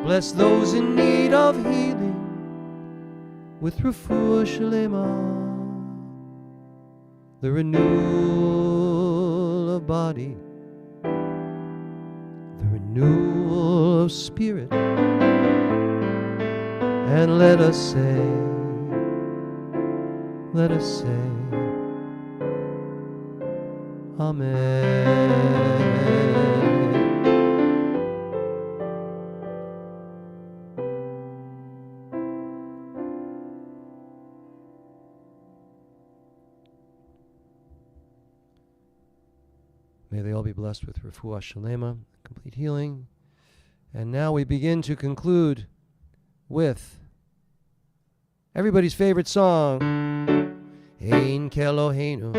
Speaker 1: Bless those in need of healing with refuah shlema, the renewal of body, the renewal of spirit, and let us say, Amen. May they all be blessed with refuah shlema, complete healing. And now we begin to conclude with everybody's favorite song. Ein keloheinu,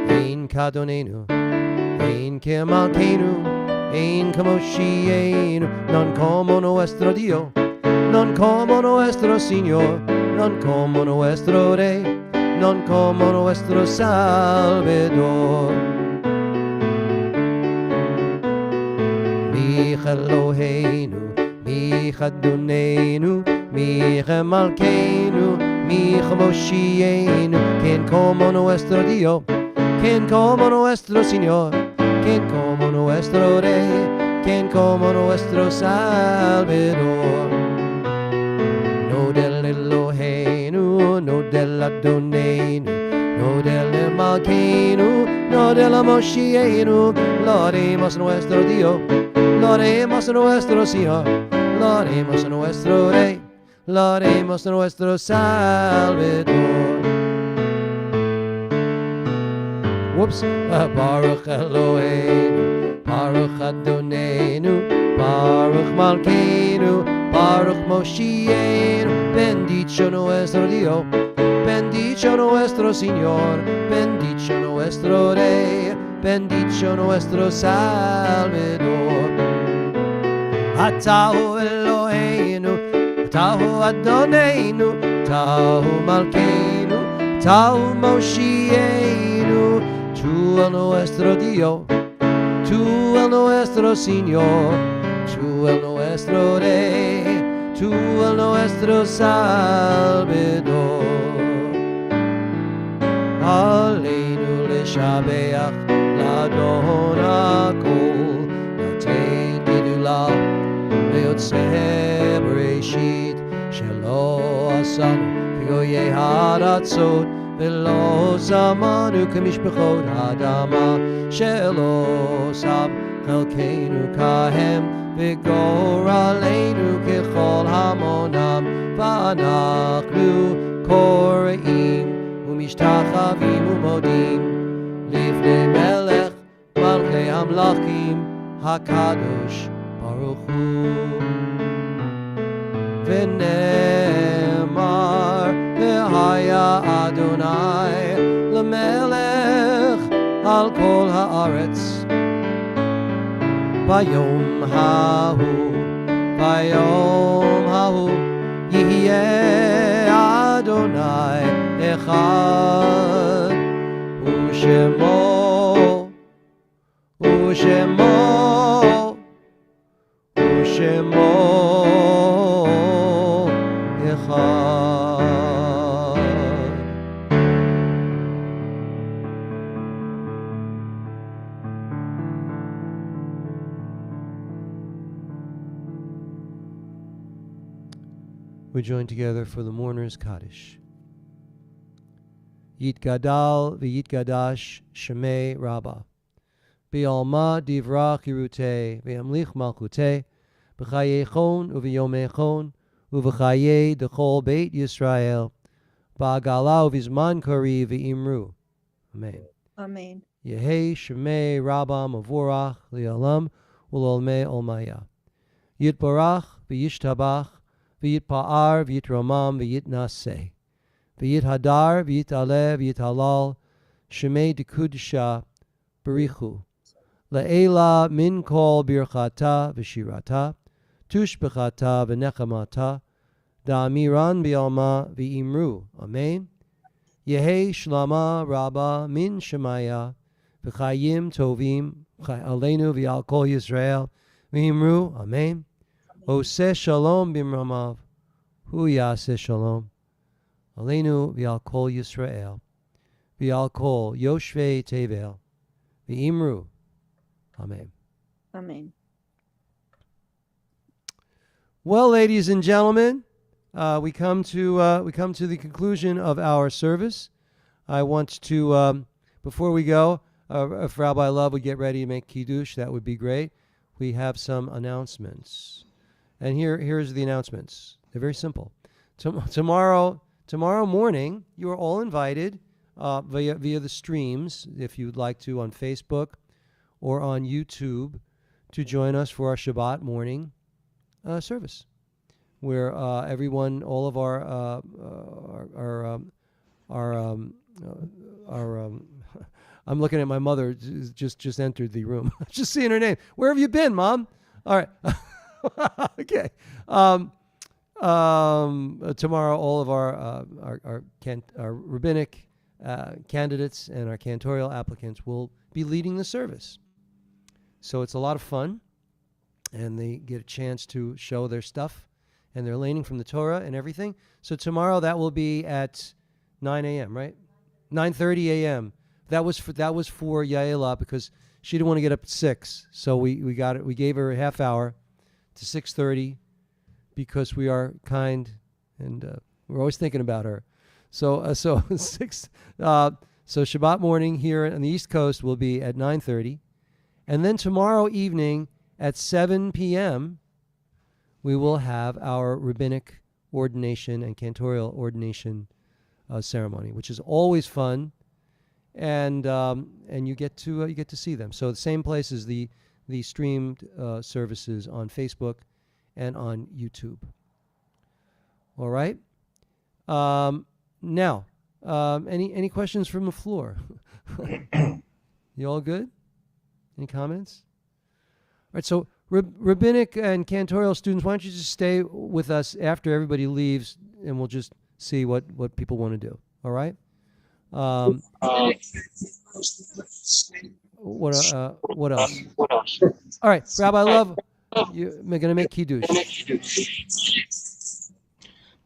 Speaker 1: ein kadonenu, ein kemalkeinu, ein kamoshienu, non como nuestro Dio, non como nuestro Señor, non como nuestro Rey, non como nuestro Salvador. Mi Eloheinu, mi Adonenu, mi Malkeinu, mi Moshienu, quien como nuestro Dios, quien como nuestro Señor, quien como nuestro Rey, quien como nuestro Salvador. No del Eloheinu, no del Adonenu, no del Malkeinu, no del Moshienu, lo haremos nuestro Dios, lo haremos nuestro Señor, lo haremos nuestro Rey, lo haremos nuestro Salvador. Whoops. Baruch Eloheinu, Baruch Adonenu, Baruch Malkeinu, Baruch Moshienu, bendicho nuestro Dios, bendicho nuestro Señor, bendicho nuestro Rey, bendicho nuestro Salvador. Atahu Eloheinu, Atahu Adonenu, Atahu Malkeinu, Atahu Moshienu, tú el nuestro Dios, tú el nuestro Señor, tú el nuestro Rey, tú el nuestro Salvador. Aleinu leshabeach l'Adon hakol, natein gidula leyotzeh bereshit, shelo asanu v'goyei haratzot, v'lo zamanu k'mishpachot ha'adama, shelo sam chelkeinu kahem, v'goraleinu k'chol hamonam, v'anachnu kore'im ומשתחווים ומודים לפני מלך מלכי המלכים הקדוש ברוך הוא. ונאמר והיה אדוני למלך על כל הארץ ביום ההוא יהיה Adonai echad Ushemo echad. We join together for the mourner's Kaddish. Yitgadal v'yitgadash Shemei Rabbah. B'alma divrach yiruteh v'yamlich malchuteh b'chayechon uv'yomechon uv'chayei dechol beit Yisrael ba'agala uv'izman kari v'imru. Amen.
Speaker 12: Amen.
Speaker 1: Yehei Shemei Rabbah Mavorach li'alam ul'olmei olmaya. Yitbarach v'yishtabach v'yitpa'ar v'yitramam v'yitnaseh. V'yithadar v'yitaleh v'yithalal Shemei dekudisha barichu. Le'ela min kol birchata v'shirata tushbechata v'nechamata da'amiran bi'alma v'imru. Amen. Yehei shlama rabba min shemaya v'chayim tovim aleinu v'al kol Yisrael v'imru. Amen. Oseh shalom b'mramav hu yaseh shalom aleinu v'al kol Yisrael v'al kol yoshvei tevel v'imru. Amen.
Speaker 12: Amen.
Speaker 1: Well, ladies and gentlemen, we come to the conclusion of our service. I want to, before we go, if Rabbi Love would get ready to make Kiddush, that would be great. We have some announcements, and here's the announcements. They're very simple. Tomorrow morning, you are all invited via the streams, if you'd like to, on Facebook or on YouTube, to join us for our Shabbat morning service, where everyone, all of our I'm looking at my mother, just entered the room. Just seeing her name. Where have you been, Mom? All right. Okay. Tomorrow, all of our rabbinic candidates and our cantorial applicants will be leading the service. So it's a lot of fun, and they get a chance to show their stuff and their learning from the Torah and everything. So tomorrow that will be at 9 a.m., right? 9:30 a.m. That was for Yaela, because she didn't want to get up at 6. So we gave her a half hour to 6:30, because we are kind and we're always thinking about her. So so Shabbat morning here on the East Coast will be at 9:30. And then tomorrow evening at 7 p.m., we will have our rabbinic ordination and cantorial ordination ceremony, which is always fun, and you get to see them. So the same place as the streamed services on Facebook and on YouTube. All right. Now, any questions from the floor? You all good? Any comments? All right, so rabbinic and cantorial students, why don't you just stay with us after everybody leaves, and we'll just see what people want to do. All right? What else? All right, Rabbi Love, you're going to make Kiddush.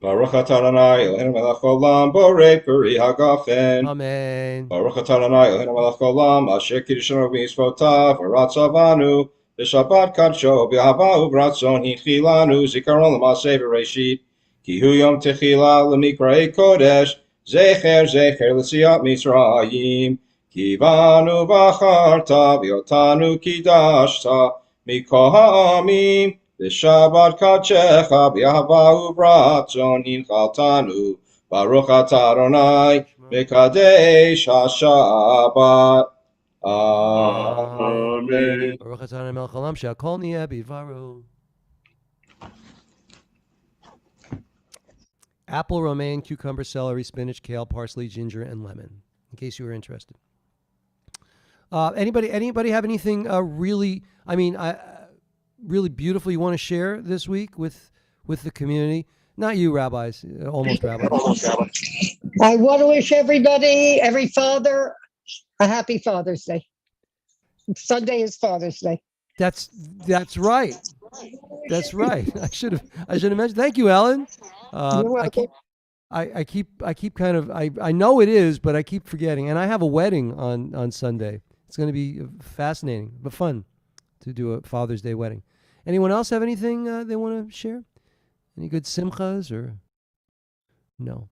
Speaker 3: Baruch atah Adonai Eloheinu melech haolam borei peri hagafen.
Speaker 1: Amen.
Speaker 3: Baruch atah Adonai Eloheinu melech haolam asher kiddushanu b'mitzvotav v'ratzah banu b'shabbat kadsho b'ahava u'b'ratzon hinchilanu zikaron l'maseh v'reishit ki hu yom techila l'mikrei kodesh zecher l'tziat Mitzrayim ki banu b'acharta v'yotanu kidashta mikol ha'amim B'Shabbat kadshecha b'ahava u'b'ratzon hinchaltanu Baruch atah Adonai mekadesh haShabbat. Amen.
Speaker 1: Baruch atah Adonai melech haolam she'akol niyeh b'dvaro. Apple, romaine, cucumber, celery, spinach, kale, parsley, ginger, and lemon, in case you were interested. Anybody have anything really beautiful you want to share this week with the community? Not you, rabbis. Almost rabbis.
Speaker 10: I want to wish everybody, every father, a happy Father's Day. Sunday is Father's Day.
Speaker 1: That's right. That's right. I should have mentioned. Thank you, Ellen.
Speaker 10: You're welcome.
Speaker 1: I keep kind of I know it is, but I keep forgetting. And I have a wedding on Sunday. It's going to be fascinating but fun to do a Father's Day wedding. Anyone else have anything they want to share? Any good simchas or no?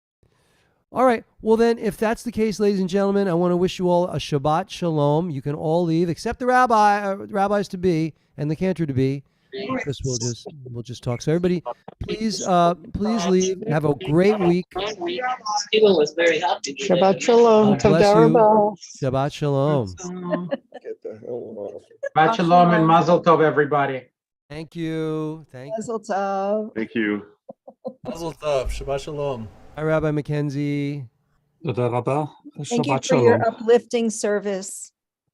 Speaker 1: All right. Well, then, if that's the case, ladies and gentlemen, I want to wish you all a Shabbat Shalom. You can all leave, except the rabbis to be and the cantor to be, because we'll just talk. So everybody, please leave. Have a great week.
Speaker 14: Stephen was very happy.
Speaker 10: Shabbat Shalom.
Speaker 1: Bless
Speaker 10: Toda
Speaker 1: you.
Speaker 10: rabah.
Speaker 1: Shabbat Shalom.
Speaker 16: Shabbat Shalom and Mazel Tov, everybody.
Speaker 1: Thank you.
Speaker 12: Mazel tov.
Speaker 4: Thank you.
Speaker 2: Mazel tov. Shabbat shalom.
Speaker 1: Hi, Rabbi Mackenzie.
Speaker 10: Thank you
Speaker 19: Shabbat
Speaker 12: for your
Speaker 19: Shalom.
Speaker 12: uplifting service.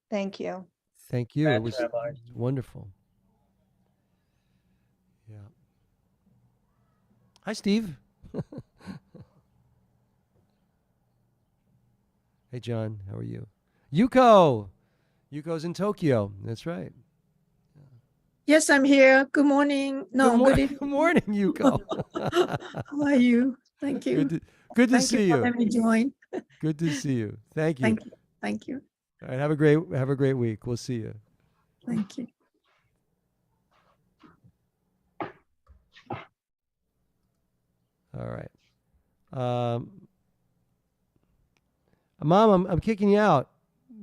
Speaker 12: Thank you.
Speaker 1: Thank you. It was wonderful. Yeah. Hi, Steve. Hey, John. How are you? Yuko's in Tokyo. That's right.
Speaker 22: Yes, I'm here. Good morning. No, good evening.
Speaker 1: Good morning, Yuko.
Speaker 22: How are you? Thank you.
Speaker 1: Good to
Speaker 22: Thank
Speaker 1: see
Speaker 22: you.
Speaker 1: you.
Speaker 22: For letting me join.
Speaker 1: Good to see you. Thank you.
Speaker 22: Thank you. Thank you.
Speaker 1: All right. Have a great week. We'll see you.
Speaker 22: Thank you.
Speaker 1: All right. Mom, I'm kicking you out.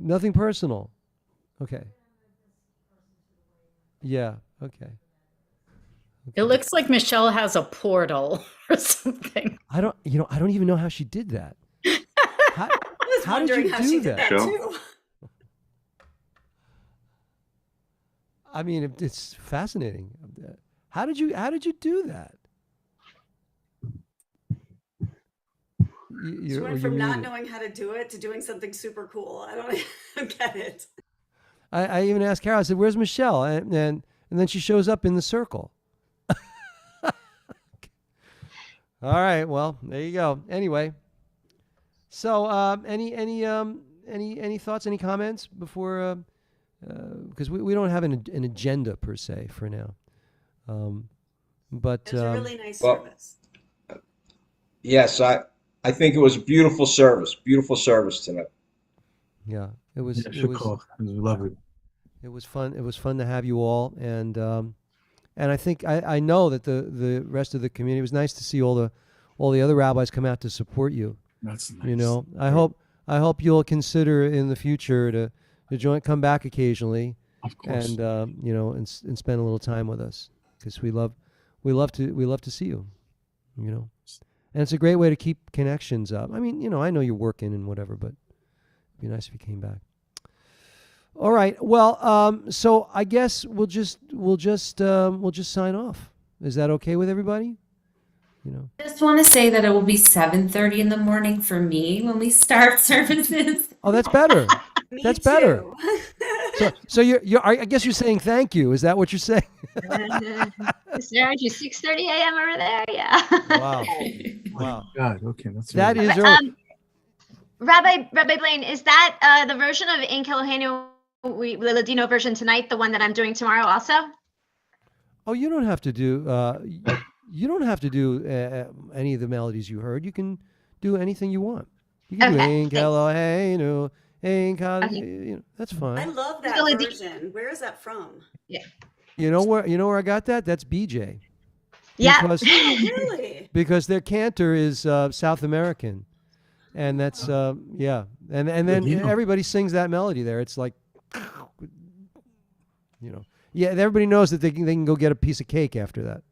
Speaker 1: Nothing personal. Okay. Yeah. Okay.
Speaker 5: It looks like Michelle has a portal or something.
Speaker 1: I don't even know how she did that. How did you
Speaker 8: how
Speaker 1: do
Speaker 8: she
Speaker 1: that?
Speaker 8: did that too.
Speaker 1: I mean, it's fascinating. How did you do that?
Speaker 8: She went from not knowing how to do it to doing something super cool. I don't get it.
Speaker 1: I even asked Carol. I said, "Where's Michelle?" And then she shows up in the circle. All right. Well, there you go. Anyway, so any thoughts, any comments before? Because we don't have an agenda per se for now. But
Speaker 8: It was a really nice
Speaker 3: well,
Speaker 8: service.
Speaker 3: Yes, I think it was a beautiful service tonight.
Speaker 1: Yeah, it was.
Speaker 19: It was lovely.
Speaker 1: It was fun. It was fun to have you all, and I think I know that the rest of the community, it was nice to see all the other rabbis come out to support you.
Speaker 19: That's nice.
Speaker 1: You know, I hope you'll consider in the future to come back occasionally,
Speaker 19: of course,
Speaker 1: and and spend a little time with us, because we love to see you. You know, and it's a great way to keep connections up. I mean, I know you're working and whatever, but it'd be nice if you came back. All right. Well, so I guess we'll just sign off. Is that okay with everybody?
Speaker 20: I just want to say that it will be 7:30 in the morning for me when we start services.
Speaker 1: Oh, that's better.
Speaker 8: Me
Speaker 1: That's better.
Speaker 8: too.
Speaker 1: So I guess you're saying thank you. Is that what you're saying?
Speaker 9: It's there at 6:30 a.m. over there. Yeah.
Speaker 1: Wow. Wow.
Speaker 19: God. Okay.
Speaker 1: That
Speaker 19: really
Speaker 1: is
Speaker 19: nice.
Speaker 1: early.
Speaker 9: Rabbi Blaine, is that the version of In Kelohenu, the Ladino version tonight, the one that I'm doing tomorrow also?
Speaker 1: Oh, you don't have to do any of the melodies you heard. You can do anything you want. You can do
Speaker 9: Okay,
Speaker 1: Ein Kelohenu, Ein Kal- that's
Speaker 8: I
Speaker 1: fine.
Speaker 8: love that
Speaker 9: Still a
Speaker 8: version. Where is that from?
Speaker 9: Yeah.
Speaker 1: You know where I got that? That's BJ.
Speaker 9: Yeah.
Speaker 1: Because,
Speaker 8: Really?
Speaker 1: because their cantor is South American, and that's yeah, and then everybody sings that melody there. It's like, yeah, everybody knows that they can go get a piece of cake after that.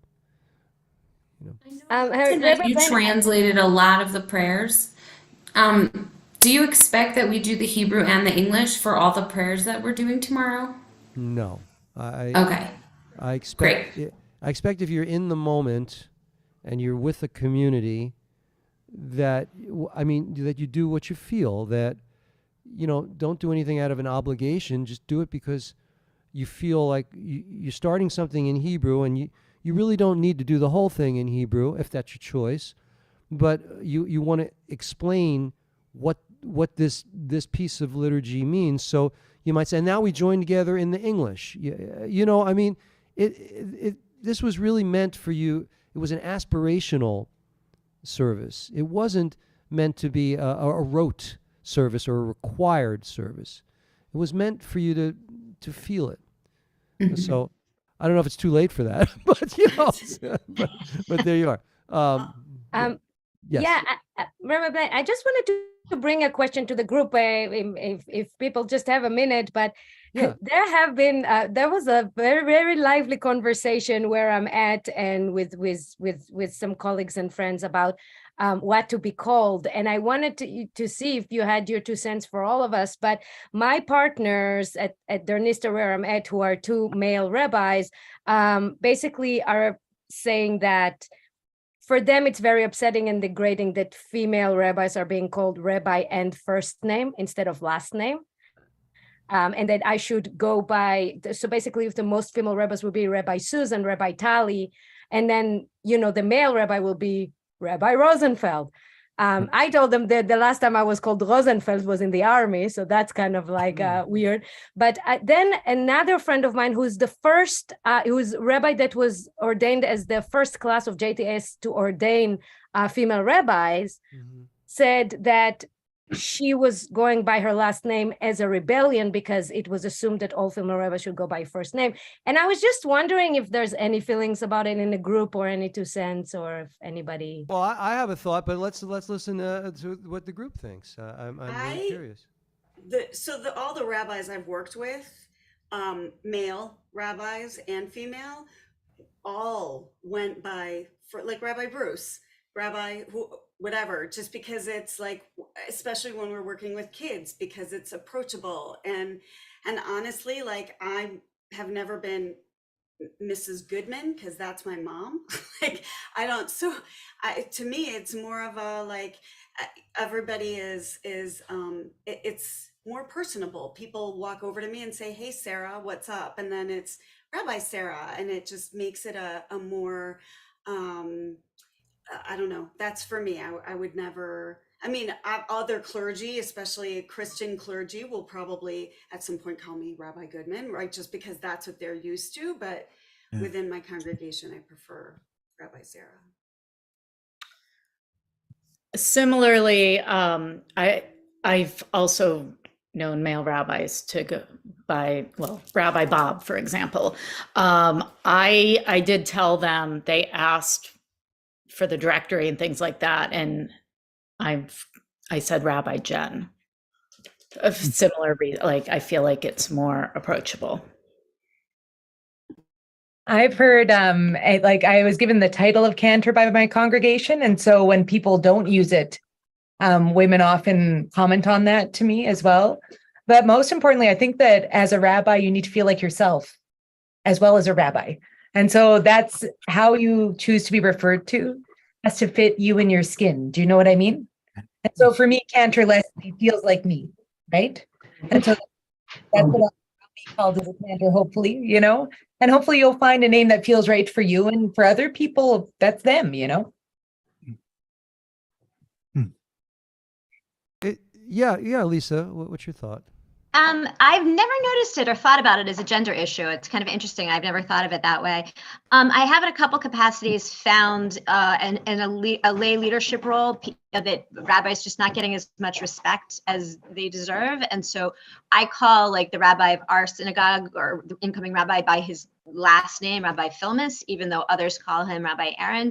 Speaker 20: You translated a lot of the prayers. Do you expect that we do the Hebrew and the English for all the prayers that we're doing tomorrow?
Speaker 1: No,
Speaker 20: Okay.
Speaker 1: I expect if you're in the moment and you're with the community, that you do what you feel. That don't do anything out of an obligation. Just do it because you feel like you're starting something in Hebrew, and you you really don't need to do the whole thing in Hebrew if that's your choice, but you want to explain what this piece of liturgy means. So you might say, now we join together in the English. I mean, this was really meant for you. It was an aspirational service. It wasn't meant to be a rote service or a required service. It was meant for you to feel it. So I don't know if it's too late for that, but but there you are. Yes.
Speaker 21: Yeah, Rabbi Blaine, I just wanted to bring a question to the group, if people just have a minute. But there was a very, very lively conversation where I'm at and with some colleagues and friends about what to be called. And I wanted to see if you had your 2 cents for all of us. But my partners at Dernista, where I'm at, who are 2 male rabbis, basically are saying that for them, it's very upsetting and degrading that female rabbis are being called rabbi and first name instead of last name. And that I should go by, so basically if the most female rabbis would be Rabbi Susan, Rabbi Tali, and then, the male rabbi will be Rabbi Rosenfeld. I told them that the last time I was called Rosenfeld was in the army, so that's kind of like weird. But then another friend of mine who's the first, who's rabbi that was ordained as the first class of JTS to ordain female rabbis, said that she was going by her last name as a rebellion because it was assumed that all female rabbis should go by first name. And I was just wondering if there's any feelings about it in the group or any 2 cents, or if anybody.
Speaker 1: Well, I have a thought, but let's listen to what the group thinks. I'm really curious.
Speaker 8: All the rabbis I've worked with, male rabbis and female, all went by like Rabbi Bruce, Rabbi whatever, just because it's like, especially when we're working with kids, because it's approachable. And honestly, like, I have never been Mrs. Goodman because that's my mom. Like, to me, it's more of a, like, everybody it's more personable. People walk over to me and say, hey, Sarah, what's up? And then it's Rabbi Sarah. And it just makes it a more, I don't know. That's for me. I would never, other clergy, especially Christian clergy, will probably at some point call me Rabbi Goodman, right? Just because that's what they're used to. But within my congregation, I prefer Rabbi Sarah.
Speaker 5: Similarly, I've also known male rabbis to go by, Rabbi Bob, for example. I did tell them, they asked for the directory and things like that, and I said Rabbi Jen. A similar reason, like, I feel like it's more approachable.
Speaker 6: I've heard, I was given the title of cantor by my congregation. And so when people don't use it, women often comment on that to me as well. But most importantly, I think that as a rabbi, you need to feel like yourself as well as a rabbi. And so that's how you choose to be referred to, has to fit you in your skin. Do you know what I mean? And so for me, cantor Leslie feels like me, right? And so that's what I'll be called as a cantor, hopefully, and hopefully you'll find a name that feels right for you, and for other people, that's them,
Speaker 1: Yeah, Lisa, what's your thought?
Speaker 7: I've never noticed it or thought about it as a gender issue. It's kind of interesting. I've never thought of it that way. I have in a couple capacities found in a lay leadership role that rabbis just not getting as much respect as they deserve. And so I call, like, the rabbi of our synagogue, or the incoming rabbi, by his last name, Rabbi Filmus, even though others call him Rabbi Aaron.